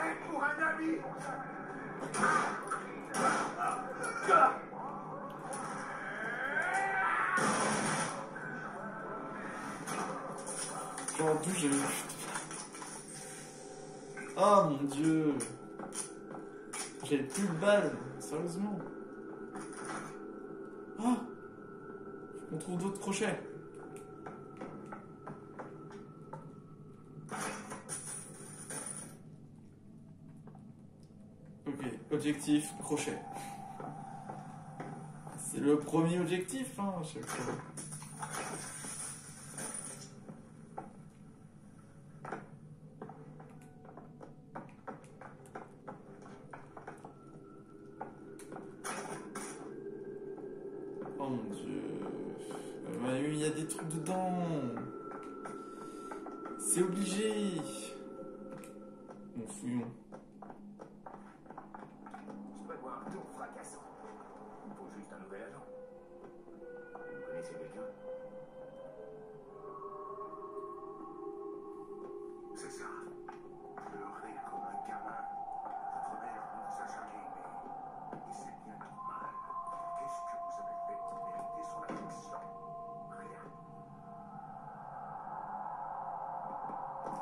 Genre d'où j'ai eu. Oh mon dieu. J'ai plus de balles, sérieusement. Ah. Faut qu'on trouve d'autres crochets. Ok, objectif, crochet. C'est le premier objectif, hein, à chaque fois. Oh mon dieu. Il y a des trucs dedans. C'est obligé. Bon, fouillons. Je prévois un tour fracassant. Il faut juste un nouvel agent. Vous connaissez quelqu'un? C'est ça. Pleurez comme un gamin. Votre mère ne vous a jamais aimé. Et c'est bien normal. Qu'est-ce que vous avez fait pour mériter son affection? Rien. Voyez les enfants.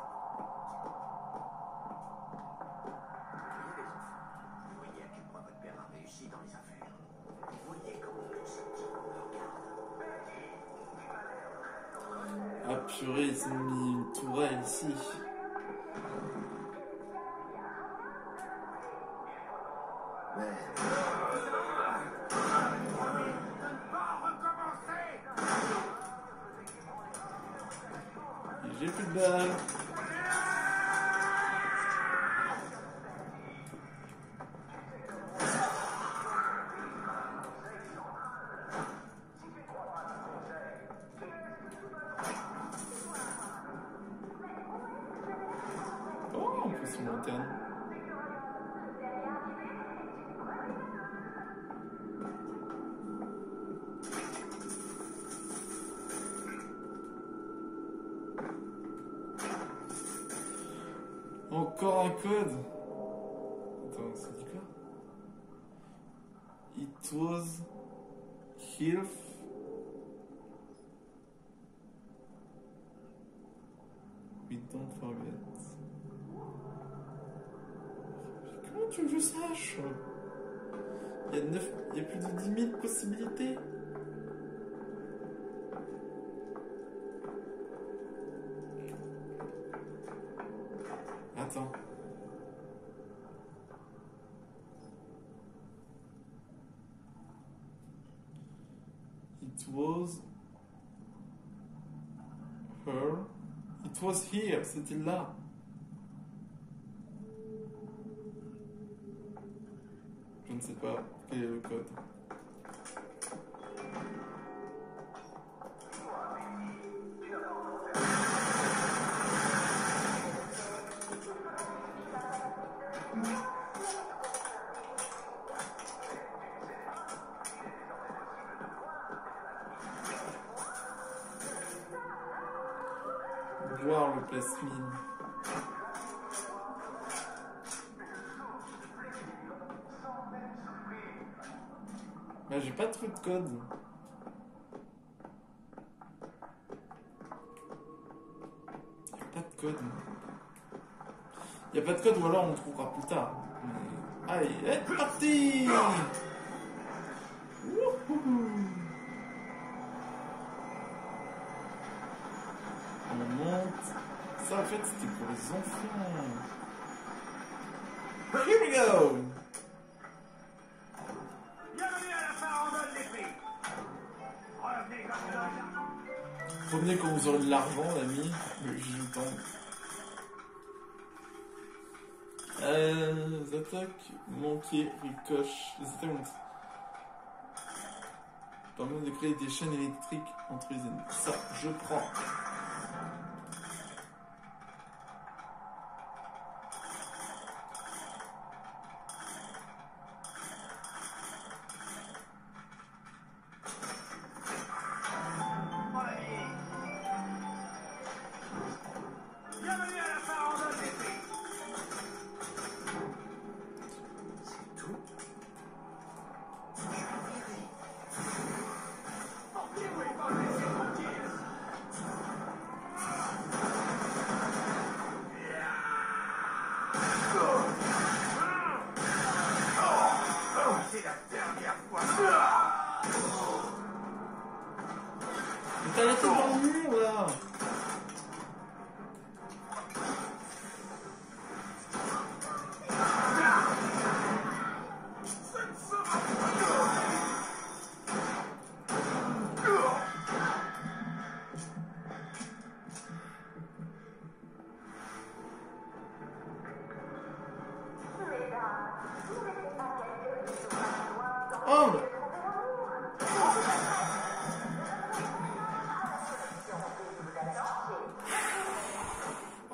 Vous voyez à quel point votre père a réussi dans les affaires. Vous voyez comment tout ce qui vous regarde. Ah purée, ils ont mis une tourelle ici. Et j'ai plus de balles. Oh, on peut se monter. Encore un code. Attends, ça dit quoi? It was here. We don't forget. Comment tu veux que je sache? Il y a plus de 10 000 possibilités. Attends. It was her. It was here. C'était là. Je ne sais pas quel est le code. Voir le plasmine. Bah, j'ai pas trop de code. Y'a pas de code. Y'a pas de code ou alors on le trouvera plus tard. Mais... Allez, c'est parti! Wouhou! On monte. Ça en fait c'était pour les enfants. Here we go! Revenez quand vous aurez de l'argent, l'ami. J'ai le temps. Les attaques manquées, ricoche. Les attaques permettent de créer des chaînes électriques entre les ennemis. Ça, je prends.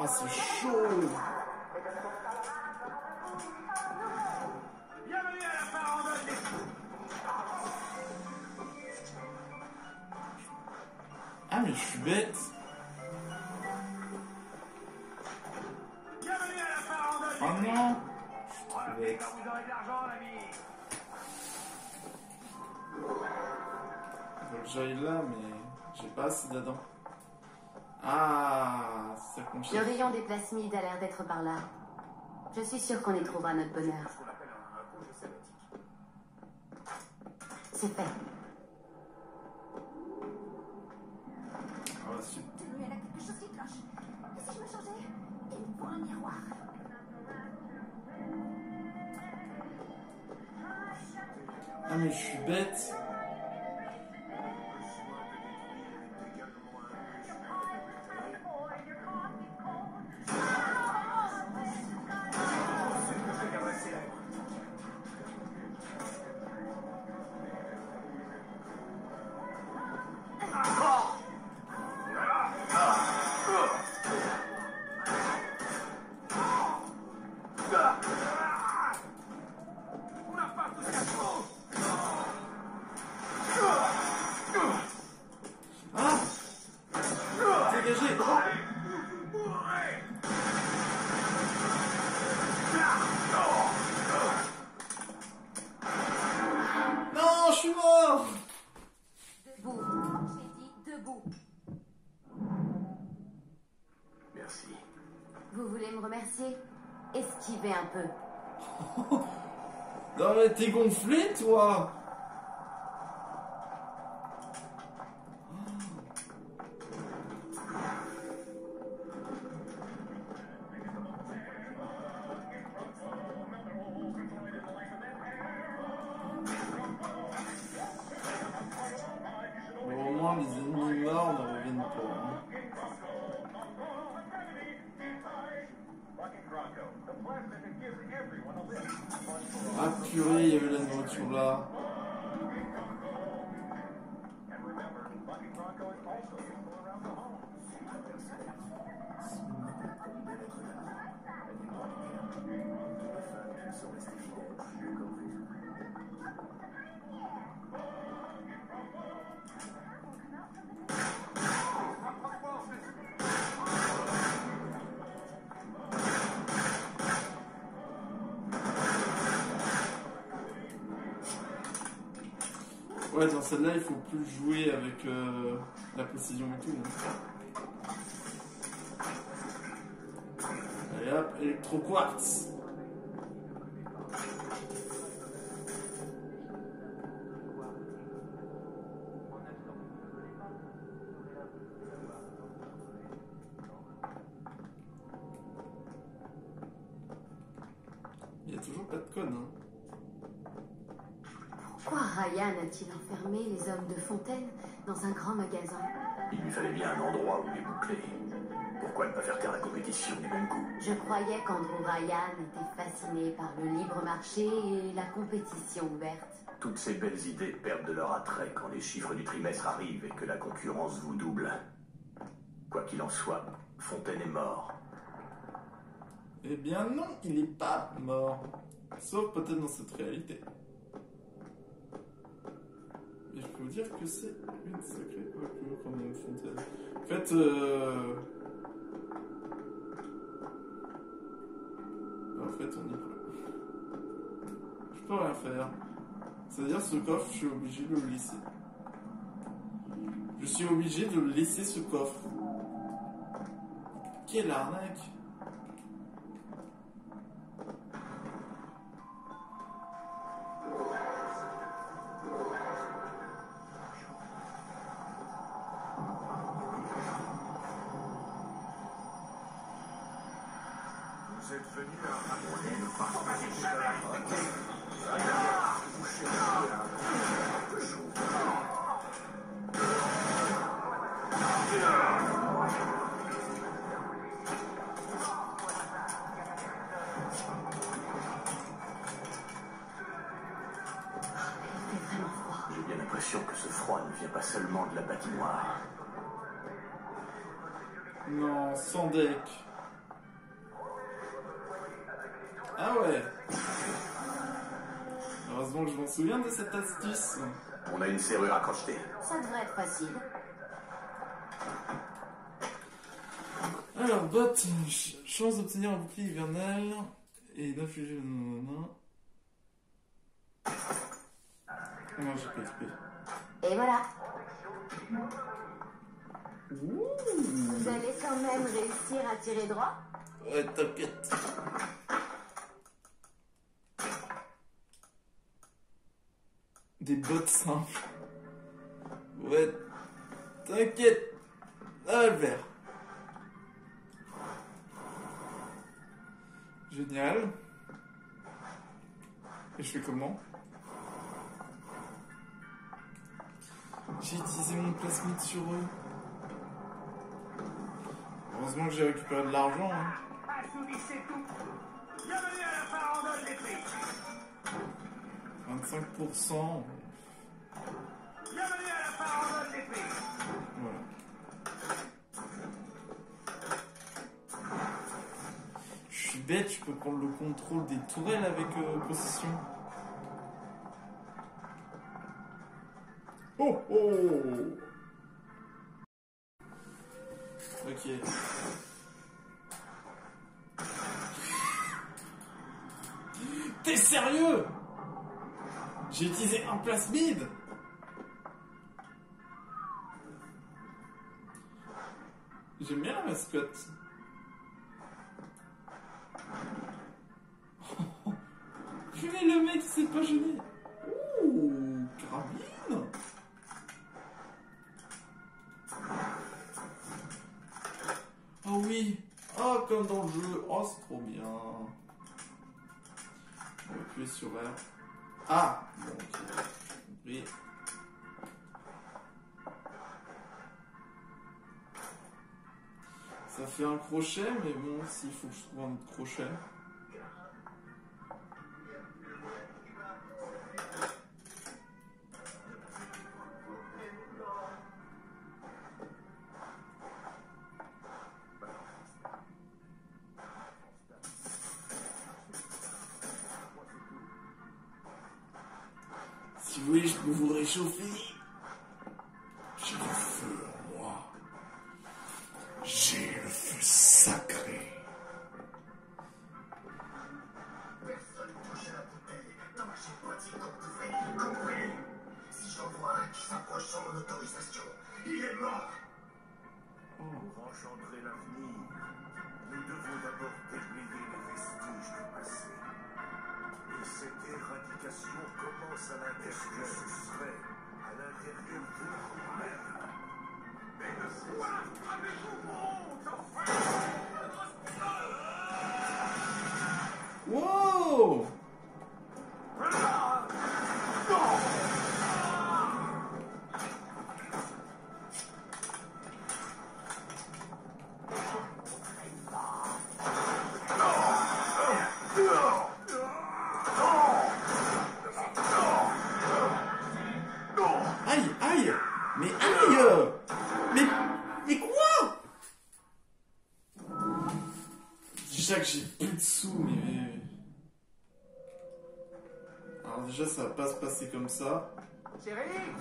c'est chaud. Bienvenue à la farandole des... Ah mais je suis bête. Bienvenue à la farandole des... Oh non. Je suis trop bête. Quand vous aurez de l'argent, l'ami. Faut que j'aille là, mais j'ai pas assez dedans. Ah, c'est ça qu'on Le cherche. rayon des plasmides a l'air d'être par là. Je suis sûre qu'on y trouvera notre bonheur. Ce qu'on appelle un congé sabbatique. C'est fait. Ah, super. Mais elle a quelque chose qui cloche. Et si je me changeais? Il me faut un miroir. Ah mais je suis bête. On n'a pas tout ce qu'il faut. Ah, dégagez. Non, je suis mort. Debout. J'ai dit debout. Merci. Vous voulez me remercier? Esquivez un peu. Non mais t'es gonflé toi. Bon, au moins les ennemis morts ne reviennent pas. Hein. Ah purée, il y avait la nourriture là. Ouais, dans celle-là, il faut plus jouer avec la précision et tout. Hein. Allez hop, électro-quartz. Il n'y a toujours pas de code, hein. Pourquoi Ryan a-t-il enfermé les hommes de Fontaine dans un grand magasin? Il lui fallait bien un endroit où les boucler. Pourquoi ne pas faire taire la compétition du même coup? Je croyais qu'Andrew Ryan était fasciné par le libre marché et la compétition ouverte. Toutes ces belles idées perdent de leur attrait quand les chiffres du trimestre arrivent et que la concurrence vous double. Quoi qu'il en soit, Fontaine est mort. Eh bien non, il n'est pas mort. Sauf peut-être dans cette réalité. Et je peux vous dire que c'est une sacrée coiffure quand même, Fontaine. En fait, on y peut. Je peux rien faire. C'est-à-dire ce coffre, je suis obligé de le laisser. Je suis obligé de laisser ce coffre. Quelle arnaque! Vous êtes venu à raconter le partage de la drogue. Vous cherchez un jour. J'ai bien l'impression que ce froid ne vient pas seulement de la patinoire. Non, sans deck. Ah ouais. Heureusement que je m'en souviens de cette astuce. On a une serrure à crocheter. Ça devrait être facile. Alors, bot, chance d'obtenir un bouclier hivernal et d'infliger... Non, j'ai pas XP. Et voilà. Ouh. Vous allez quand même réussir à tirer droit? Ouais, t'inquiète. Des bots simples. Ouais, t'inquiète. Ah, le vert. Génial. Et je fais comment? J'ai utilisé mon plasmide sur eux. Heureusement que j'ai récupéré de l'argent. Hein. Assouvissez tout. Bienvenue à la farandole des prix. 25%. Bienvenue à la farandole des prix. Voilà. Je suis bête, je peux prendre le contrôle des tourelles avec possession. Oh oh! Ok. T'es sérieux? J'ai utilisé un plasmide? J'aime bien la mascotte. Purée, le mec s'est pas gêné. Ouh, carabine. Oh oui. Oh, comme dans le jeu. Oh, c'est trop bien. On va appuyer sur R. Ah, bon, ok. Oui. Ça fait un crochet, mais bon, s'il faut que je trouve un autre crochet. Si vous voulez, je peux vous réchauffer. J'ai le feu en moi. J'ai le feu sacré. Personne touche à la bouteille tant que j'ai pas dit qu'on pouvait. Compris? Si j'en vois un qui s'approche sans mon autorisation, il est mort. Pour engendrer l'avenir, nous devons d'abord déblayer les vestiges du passé. Et cette éradication commence à l'intérieur. Ce serait à l'intérieur de vous-même. Mais de quoi avez-vous honte, enfin? Wow! Aïe, aïe! Mais aïe! Mais quoi? Déjà que j'ai plus de sous, mais... Alors déjà, ça va pas se passer comme ça. Chérie,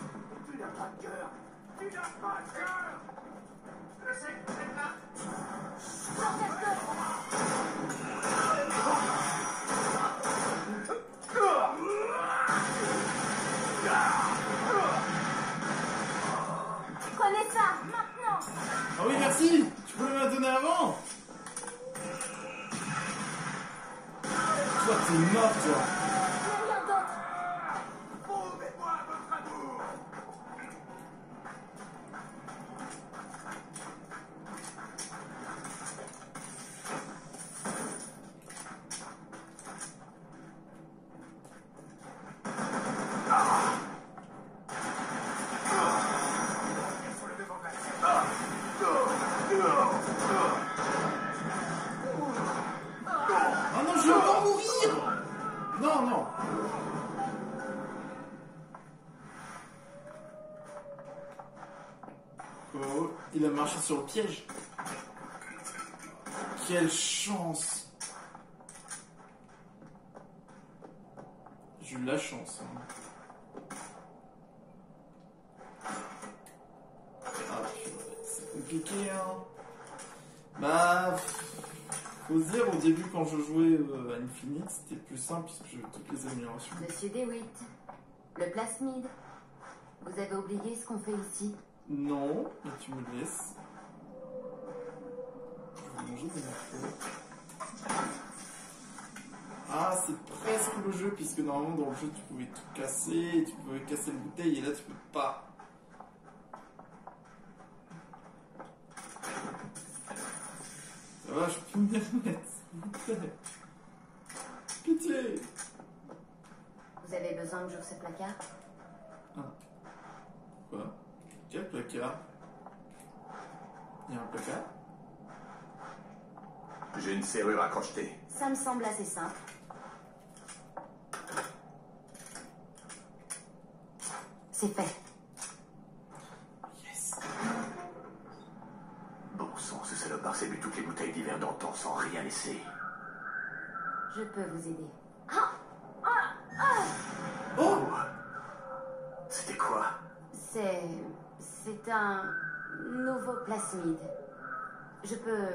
tu n'as pas de cœur. Tu n'as pas de cœur. Je sais que vous êtes là. Prenez ça, maintenant! Ah oui, merci! Tu peux me la donner avant? Toi, t'es mort, toi! Rien d'autre! Prouvez-moi votre amour. Ah non, je vais encore mourir! Non, non! Oh, il a marché sur le piège. Quelle chance! eu de la chance. Hein. Ah, c'est compliqué, hein. Bah, faut se dire, au début, quand je jouais à Infinite, c'était plus simple puisque j'avais toutes les améliorations. Monsieur DeWitt, le plasmide. Vous avez oublié ce qu'on fait ici? Non, mais tu me laisses. Je vais manger des morceaux. Ah, c'est presque le jeu, puisque normalement dans le jeu tu pouvais tout casser, tu pouvais casser la bouteille, et là tu peux pas. Ça va, je peux m'y remettre, s'il vous plaît. Pitié. Vous avez besoin que j'ouvre ce placard? Ah. Quoi? Quel placard? Il y a un placard? J'ai une serrure à crocheter. Ça me semble assez simple. C'est fait. Yes. Bon sang, ce salopard s'est bu toutes les bouteilles d'hiver d'antan sans rien laisser. Je peux vous aider. Oh! C'était quoi? C'est un nouveau plasmide. Je peux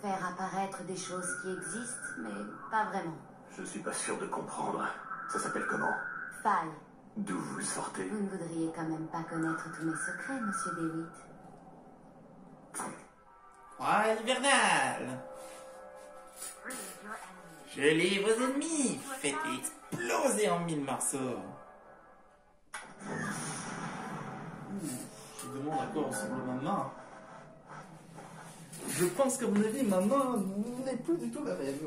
faire apparaître des choses qui existent, mais pas vraiment. Je suis pas sûr de comprendre. Ça s'appelle comment? Faille. D'où vous le sortez? Vous ne voudriez quand même pas connaître tous mes secrets, monsieur DeWitt. Ah, hivernal! Gelez vos ennemis! Faites exploser en mille morceaux! Je me demande à quoi ressemble ma main. Je pense qu'à mon avis, ma main n'est plus du tout la même.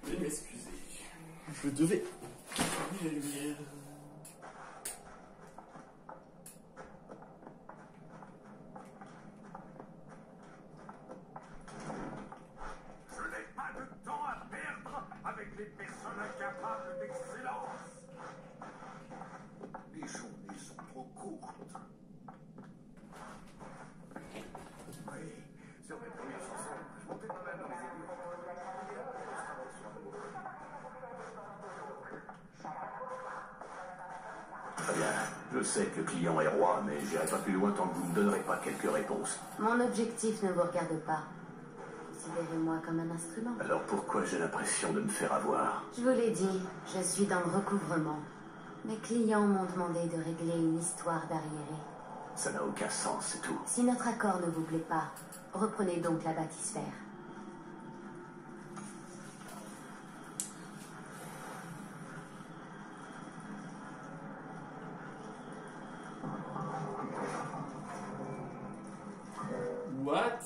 Veuillez m'excuser. Je devais fermer la lumière. Je n'ai pas de temps à perdre avec les personnes incapables d'excellence. Les journées sont trop courtes. Oui, sur mes premières chansons, je montais pas mal dans les aigus. Très bien. Je sais que le client est roi, mais j'irai pas plus loin tant que vous ne me donnerez pas quelques réponses. Mon objectif ne vous regarde pas. Considérez-moi comme un instrument. Alors pourquoi j'ai l'impression de me faire avoir? Je vous l'ai dit, je suis dans le recouvrement. Mes clients m'ont demandé de régler une histoire d'arriéré. Ça n'a aucun sens, c'est tout. Si notre accord ne vous plaît pas, reprenez donc la bâtisphère. What?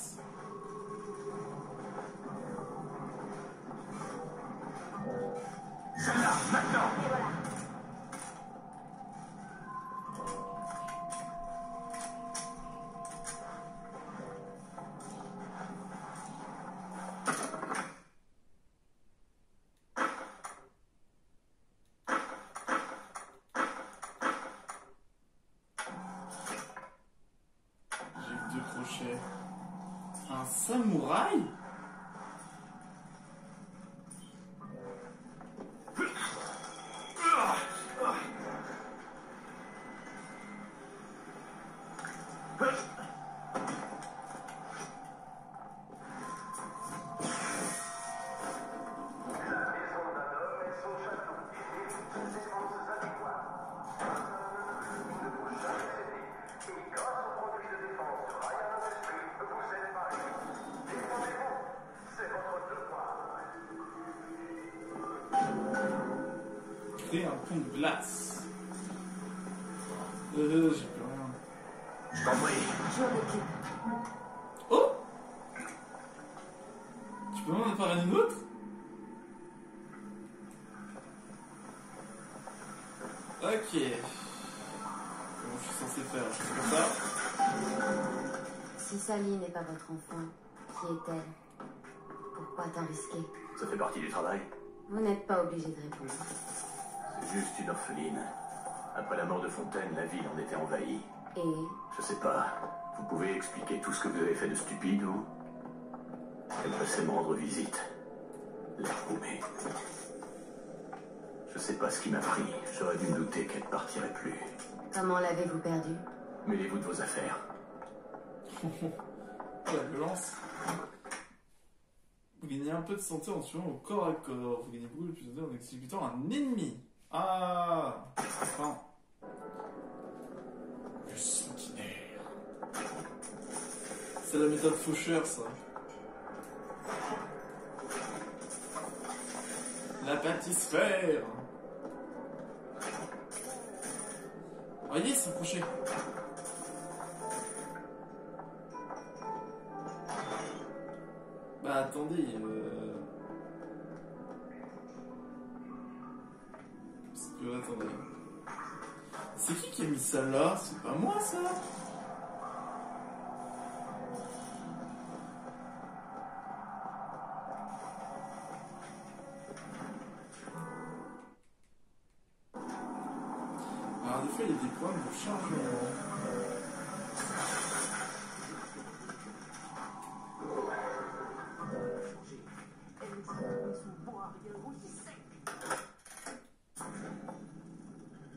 Celle-là, maintenant! Et voilà. J'ai que 2 crochets. Un samouraï? Créer un pont de glace. J'ai plus rien. Je t'en prie. Je m'occupe. Oh! Tu peux m'en faire une autre? Ok. Comment je suis censé faire? Je fais comme ça? Si Sally n'est pas votre enfant, qui est-elle? Pourquoi tant risquer? Ça fait partie du travail. Vous n'êtes pas obligé de répondre. C'est juste une orpheline. Après la mort de Fontaine, la ville en était envahie. Et Je sais pas. Vous pouvez expliquer tout ce que vous avez fait de stupide ou... Elle passait me rendre visite. L'air paumé. Je sais pas ce qui m'a pris. J'aurais dû me douter qu'elle partirait plus. Comment l'avez-vous perdu? Mêlez-vous de vos affaires. La violence. Vous gagnez un peu de santé en tuant au corps à corps. Vous gagnez beaucoup de plus de santé en exécutant un ennemi. Ah, enfin. Le sanguinaire. C'est la méthode faucheur, ça. La pâtisserie. Voyez, il s'approchait. Bah attendez, parce que attendez. C'est qui a mis ça là? C'est pas moi ça? Alors des fois il y a des problèmes de chargement.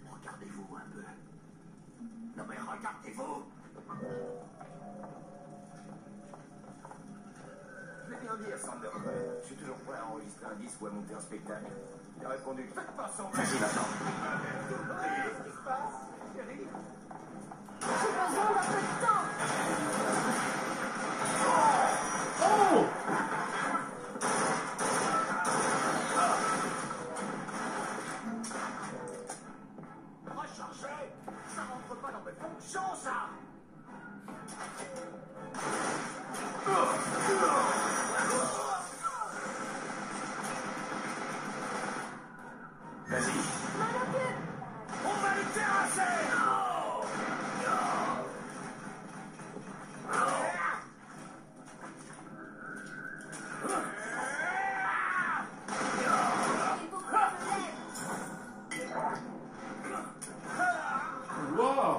Regardez-vous un peu. Non mais regardez-vous. Je vais bien dire, Sanderford. Je suis toujours prêt à enregistrer un disque ou à monter un spectacle. Il a répondu, faites pas semblant. Vas-y maintenant. Qu'est-ce qui se passe, chérie? J'ai besoin d'un peu de temps. Oh! Recharger? Ça rentre pas dans mes fonctions, ça! Vas-y. On va les terrasser! Il faut que je l'aide. Wow!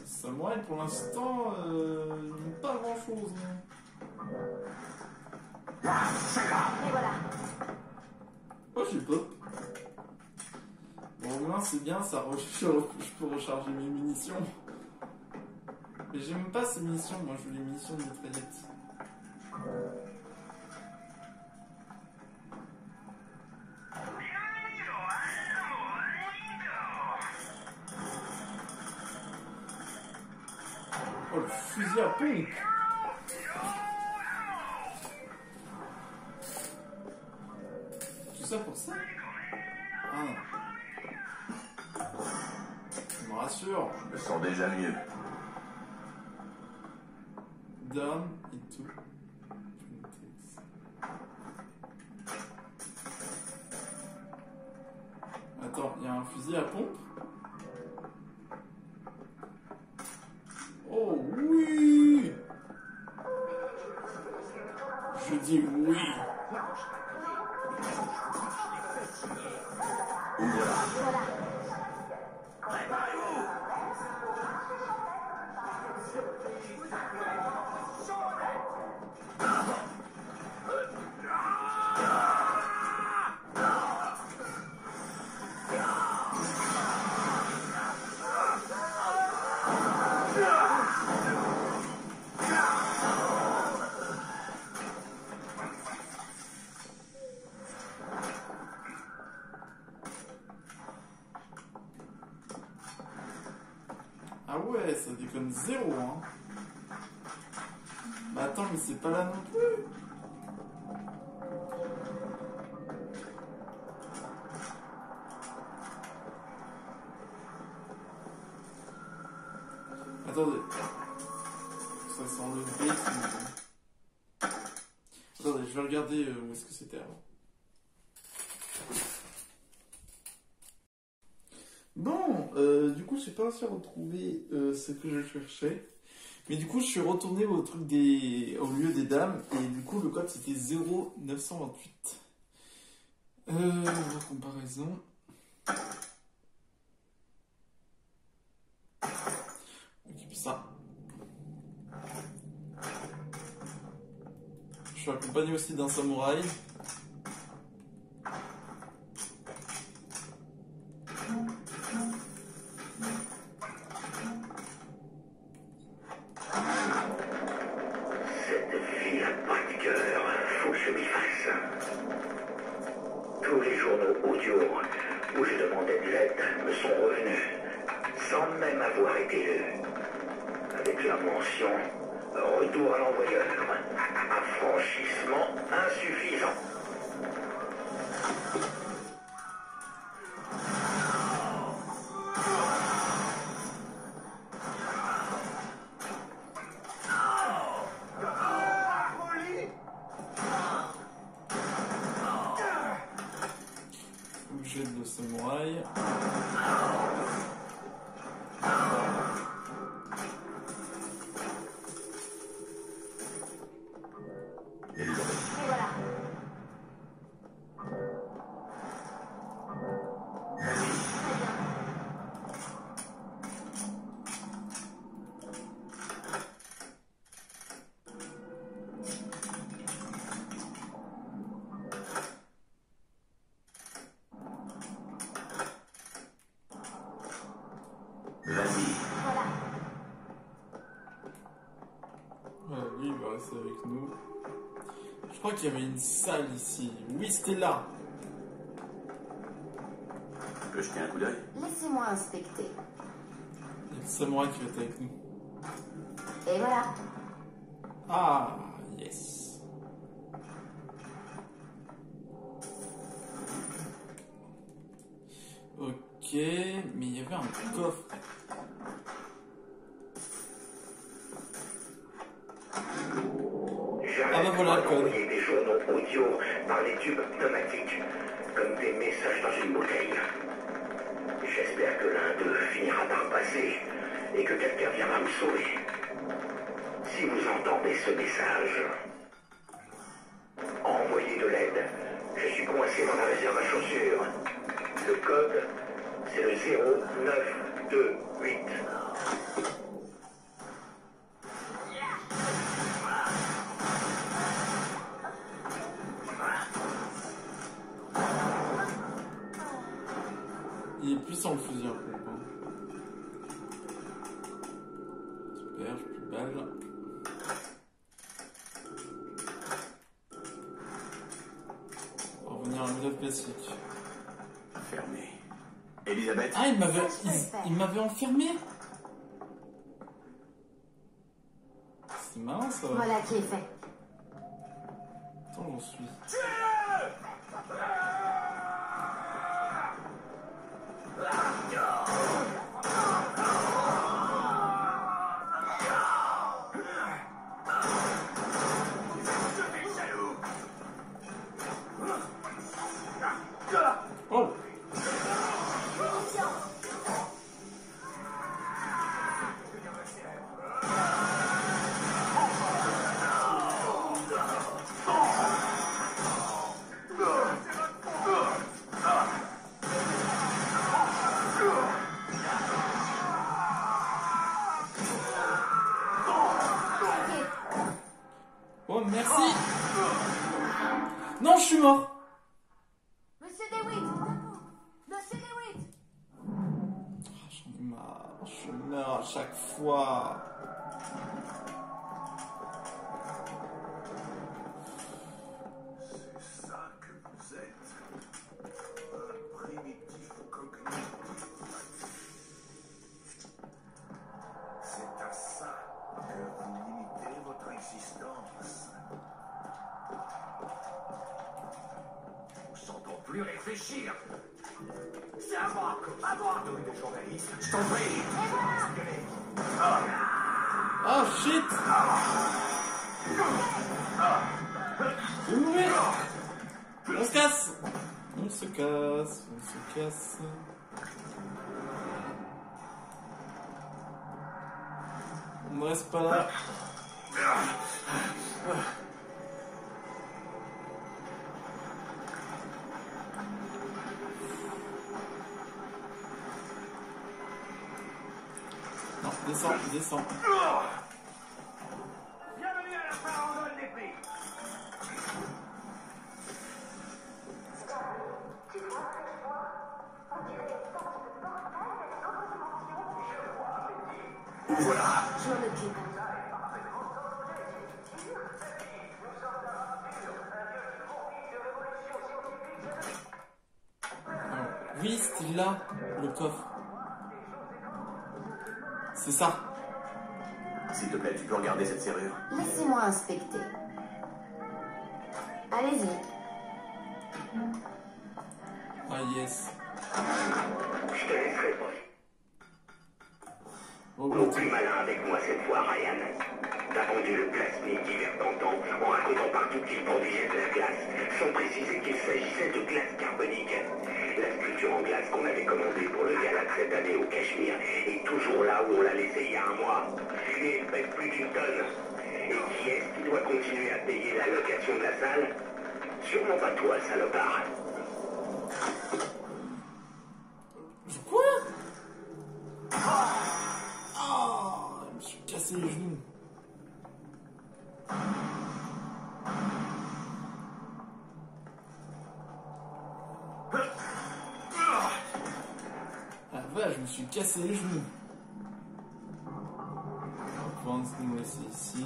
Samouraï pour l'instant, pas grand chose. Et voilà. Oh, j'ai pop. Bon, au moins c'est bien, ça je peux recharger mes munitions. Mais j'aime pas ces munitions, moi je veux les munitions de mitraillette. Oh, le fusil à pompe! Tout ça pour ça? Ah non. Ça me rassure. Je me sens déjà mieux. Down into Attends, il y a un fusil à pompe? Oh oui! Je dis oui! Ah ouais, ça déconne zéro, hein. Mais attends, mais c'est pas là non plus. Attendez. Ça sent le B. Attendez, je vais regarder où est-ce que c'était avant. Bon, du coup, j'ai pas réussi à retrouver ce que je cherchais. Mais du coup, je suis retourné au truc au lieu des dames. Et du coup, le code c'était 0928. Comparaison. suis accompagné aussi d'un samouraï. Cette vie n'a pas de cœur, faut que je m'y fasse. Tous les journaux audio où je demandais de l'aide me sont revenus, sans même avoir été lus. Avec la mention retour à l'envoyeur, affranchissement insuffisant. Objet de samouraï. Et voilà. Vas-y. Voilà, lui, il va rester avec nous. Je crois qu'il y avait une salle ici. Oui, c'était là. Tu peux jeter un coup d'œil? Laissez-moi inspecter. Il y a le samouraï qui va être avec nous. Et voilà. Ah, yes. Ok, mais il y avait un coffre. Ah bah voilà le code. Envoyer des journaux audio par les tubes pneumatiques, comme des messages dans une bouteille. J'espère que l'un d'eux finira par passer et que quelqu'un viendra me sauver. Si vous entendez ce message, envoyez de l'aide. Je suis coincé dans la réserve à chaussures. Le code, c'est le 0928. Il est puissant le fusil à pompe. Hein. Super, j'ai plus de balles. On va revenir à la méthode classique. Fermé. Elisabeth? Ah, il m'avait enfermé. C'est marrant ça. Voilà qui est fait. Attends, j'en suis. Oh! Oh, merci! Non, je suis mort! Monsieur DeWitt! Monsieur DeWitt! J'en ai marre, je meurs à chaque fois. C'est ça que vous êtes. Un primitif cognitif. C'est à ça que vous limitez votre existence. Nous sentons plus réfléchir. C'est à moi! À moi! Nous, des journalistes. Je t'en prie! Oh shit! Vous mourrez! On se casse! On se casse, on se casse. On ne reste pas là. Non, descends, descends. Bienvenue à la farandole des prix. Voilà. Je m'en occupe. Oui, c'était là, le coffre. C'est ça. S'il te plaît, tu peux regarder cette serrure? Laissez-moi inspecter. Allez-y. Ah yes. Je te laisserai pas. Oh, Non plus malin avec moi cette fois, Ryan. T'as vendu le plasmique divers tentant en racontant partout qu'il produisait de la glace, sans préciser qu'il s'agissait de glace carbonique. La structure en glace qu'on avait commandée pour le gala de cette année au Cachemire est toujours là où on l'a laissée il y a un mois. Et elle pèse plus d'une tonne. Et qui est-ce qui doit continuer à payer la location de la salle? Sûrement pas toi, salopard. Quoi? Ah, je me suis cassé les genoux. Ah vache, je me suis cassé les genoux. On va pouvoir nous laisser ici.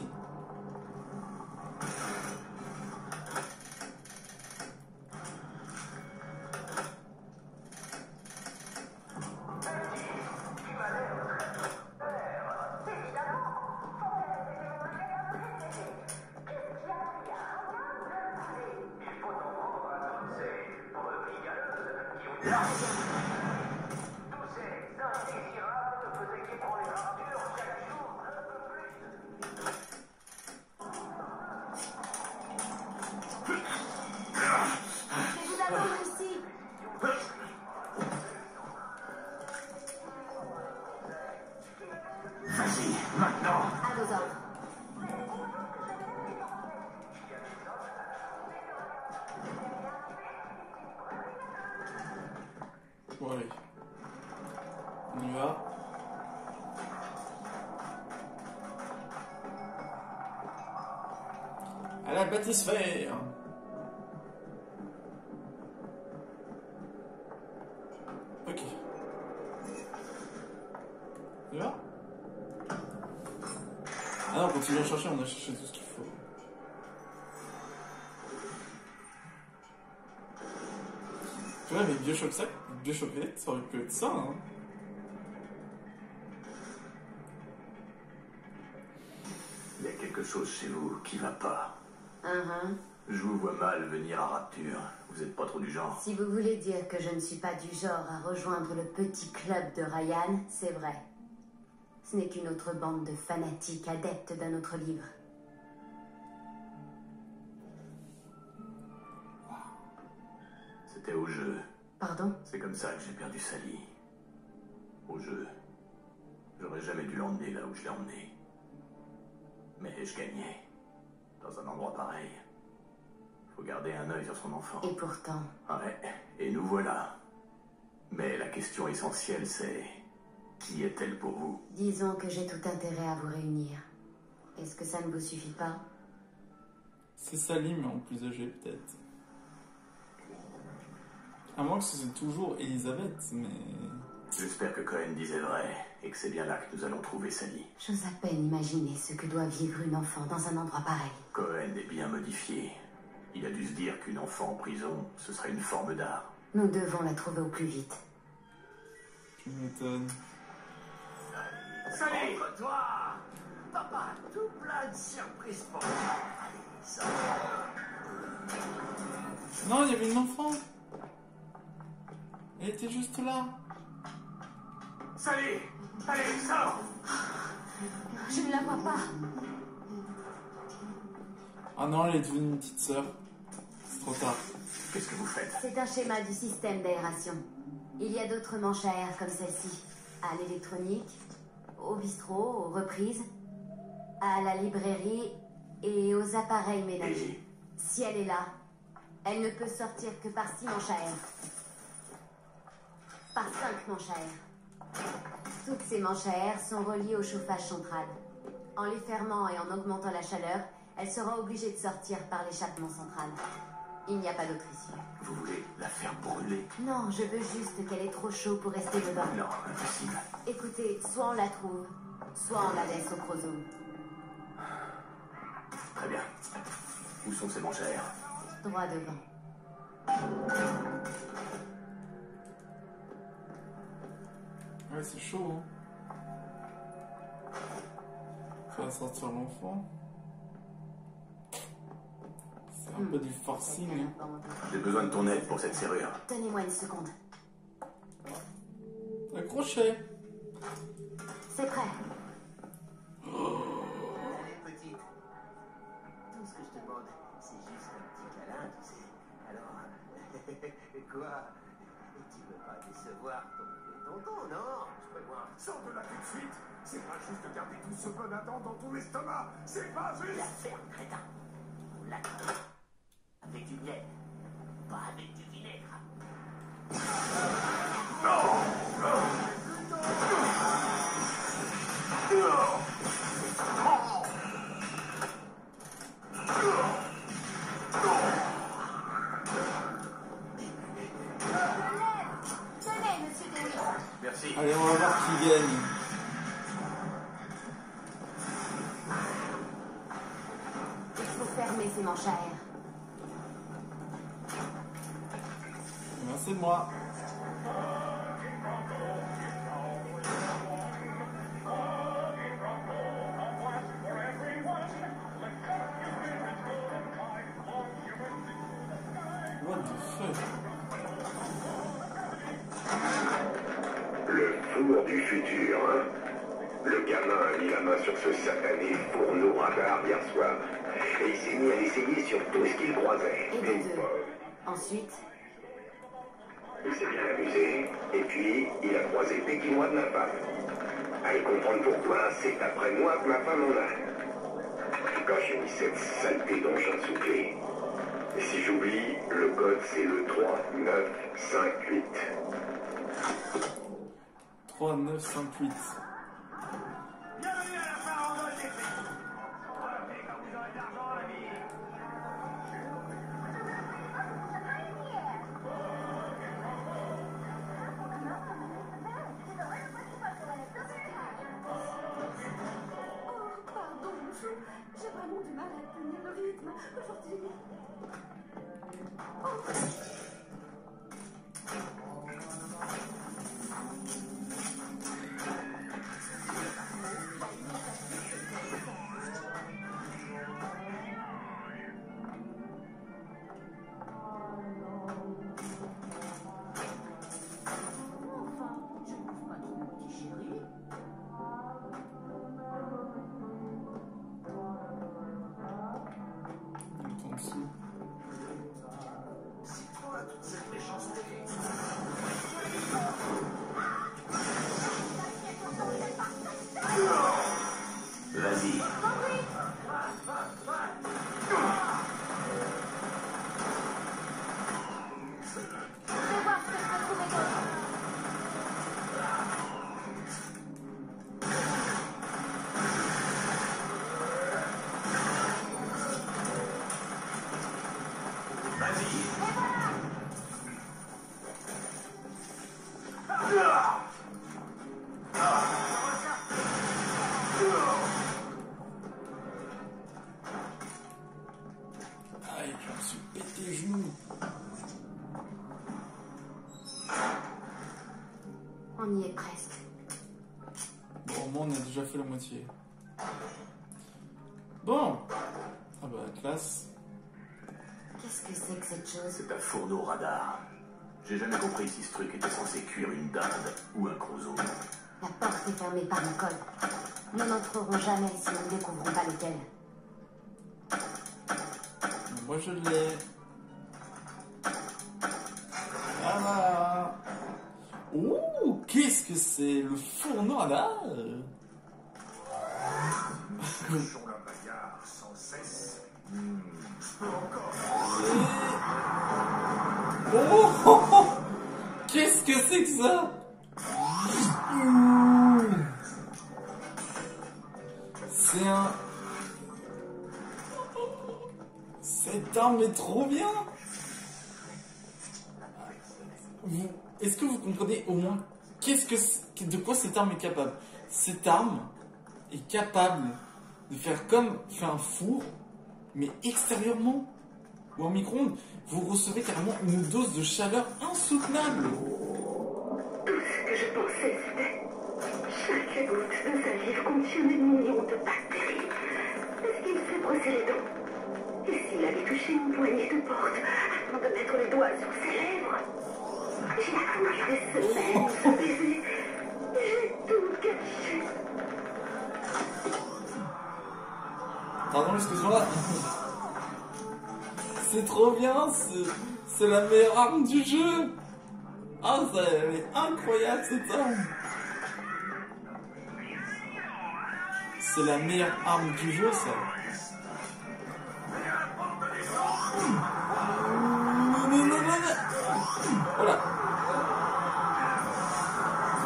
Je vous attends ici. Vas-y, maintenant. À vos ordres. Bon allez. On y va. À la pâtisserie. Ok. On y va? Ah non, on continue à chercher, on a cherché tout ce qu'il faut. Tu vois, mais Bioshock 5, Bioshock 8, ça aurait pu être ça, hein. Il y a quelque chose chez vous qui va pas. Uh-huh. Je vous vois mal venir à Rapture. Vous êtes pas trop du genre. Si vous voulez dire que je ne suis pas du genre à rejoindre le petit club de Ryan, c'est vrai. Ce n'est qu'une autre bande de fanatiques adeptes d'un autre livre. C'était au jeu. Pardon? C'est comme ça que j'ai perdu Sally. Au jeu. J'aurais jamais dû l'emmener là où je l'ai emmené. Mais je gagnais. Dans un endroit pareil. Faut garder un œil sur son enfant. Et pourtant... Ouais, et nous voilà. Mais la question essentielle c'est... Qui est-elle pour vous? Disons que j'ai tout intérêt à vous réunir. Est-ce que ça ne vous suffit pas? C'est Sally, mais en plus âgé, peut-être. À moins que ce soit toujours Elisabeth, mais... J'espère que Cohen disait vrai, et que c'est bien là que nous allons trouver Sally. J'ose à peine imaginer ce que doit vivre une enfant dans un endroit pareil. Cohen est bien modifié. Il a dû se dire qu'une enfant en prison, ce serait une forme d'art. Nous devons la trouver au plus vite. Tu m'étonnes. Salut! Toi! Papa a tout plein de surprises pour toi. Ça. Non, il y avait une enfant. Elle était juste là. Salut! Allez, sors! Je ne la vois pas. Ah non, elle est devenue une petite sœur. C'est trop tard. Qu'est-ce que vous faites? C'est un schéma du système d'aération. Il y a d'autres manches à air comme celle-ci. À l'électronique, au bistrot, aux reprises, à la librairie et aux appareils ménagers. Si elle est là, elle ne peut sortir que par 6 manches à air. Par 5 manches à air. Toutes ces manches à air sont reliées au chauffage central. En les fermant et en augmentant la chaleur, elle sera obligée de sortir par l'échappement central. Il n'y a pas d'autre issue. Vous voulez la faire brûler? Non, je veux juste qu'elle ait trop chaud pour rester dedans. Non, impossible. Écoutez, soit on la trouve, soit on la laisse au Crozone. Très bien. Où sont ces manchères? Droit devant. Ouais, c'est chaud, hein. Faire sortir l'enfant. C'est un peu du forcing, hein. J'ai besoin de ton aide pour cette serrure. Donnez-moi une seconde. Un crochet. C'est prêt. Allez, petite. Tout ce que je te demande, c'est juste un petit câlin, tu sais. Alors, quoi? Tu veux pas décevoir ton tonton, non? Je peux voir. Sors de là tout de suite. C'est pas juste de garder tout ce bon Adam dans ton estomac. C'est pas La juste. ferme, crétin. On l'a créé. Avec du miel. Pas avec du vinaigre. Tenez, monsieur Dewey. Merci. Allez, on va voir qui gagne. Il faut fermer ces manches à air. Ben, c'est moi. What the fuck? Le four du futur, hein? Le gamin a mis la main sur ce satané fourneau radar hier soir. Et il s'est mis à l'essayer sur tout ce qu'il croisait. Et Et de deux. pauvre. Ensuite, Il s'est bien amusé. Et puis, il a croisé Pékinois de ma femme. Allez comprendre pourquoi, c'est après moi que ma femme en a. Quand j'ai mis cette saleté d'engin sous clé. Et si j'oublie, le code c'est le 3958. 3, 9, 5, 8. Bienvenue à la parole des prix. Mais quand vous aurez de l'argent, l'ami. Oh, pardon, Chou. J'ai vraiment du mal à tenir le rythme aujourd'hui. Enfin, je trouve pas trop mon petit chéri. En dessous. C'est toi, toute cette méchanceté. Vas-y. je vais voir ce que je peux trouver d'autre. Aïe, je me suis pété les genoux. On y est presque. Bon, au moins, on a déjà fait la moitié. Bon. Ah bah, classe. Qu'est-ce que c'est que cette chose? C'est un fourneau radar. J'ai jamais compris si ce truc était censé cuire une dinde ou un crozon. La porte est fermée par un code. Nous n'entrerons jamais si nous ne découvrons pas lequel. Moi, je l'ai. Voilà. Ouh, qu'est-ce que c'est? Le fourneau radar? Cochon la bagarre sans cesse. Oh, oh, oh. Qu'est-ce que c'est que ça? Ouh. C'est un... Cette arme est trop bien. Est-ce que vous comprenez au moins de quoi cette arme est capable? Cette arme est capable de faire comme fait un four, mais extérieurement, ou en micro-ondes, vous recevez carrément une dose de chaleur insoutenable. Tout ce que je pensais, c'était... Chaque goutte de salive contient des millions de bactéries. Est-ce qu'il s'est brossé les dents? Et s'il avait touché une poignée de porte avant de mettre les doigts sur ses lèvres? J'ai attendu des semaines ce baiser. J'ai tout caché. Pardon, excuse-moi. C'est trop bien, c'est la meilleure arme du jeu. Ah, elle est incroyable cette arme. C'est la meilleure arme du jeu, ça. Voilà.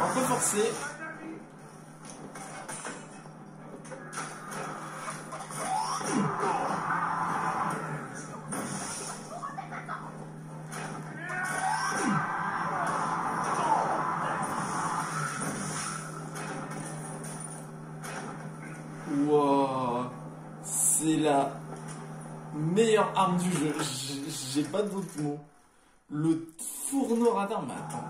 Un peu forcé. Wow, c'est la meilleure arme du jeu. J'ai pas d'autres mots. Le fourneau radar, mais attends,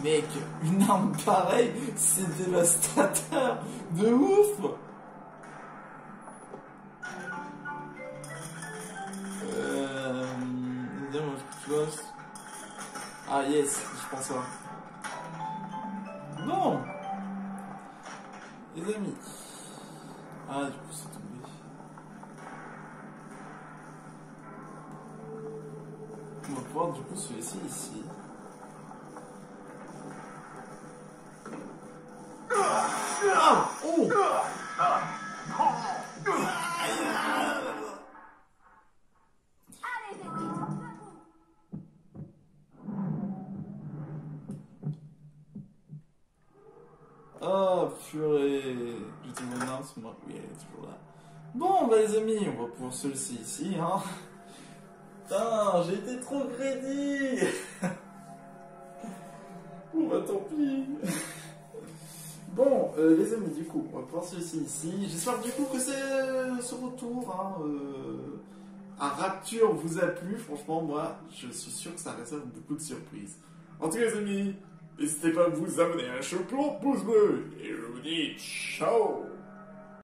mec, une arme pareille, c'est dévastateur de ouf. Ah yes, je pense ça. Non, les amis. Ah, du coup, c'est tombé. On va pouvoir, du coup, se laisser ici. Ah! Oh! Oh, purée. J'ai trouvé une arme, oui, elle est toujours là. Bon, bah les amis, on va pouvoir se laisser ici, hein. Putain, j'ai été trop greedy. Bon, bah tant pis. Bon, les amis, du coup, on va pouvoir se laisser ici. J'espère du coup que ce retour à Rapture vous a plu. Franchement, moi, je suis sûr que ça réserve beaucoup de surprises. En tout cas, les amis, n'hésitez pas à vous abonner à un chaud pouce bleu. Et je vous dis ciao.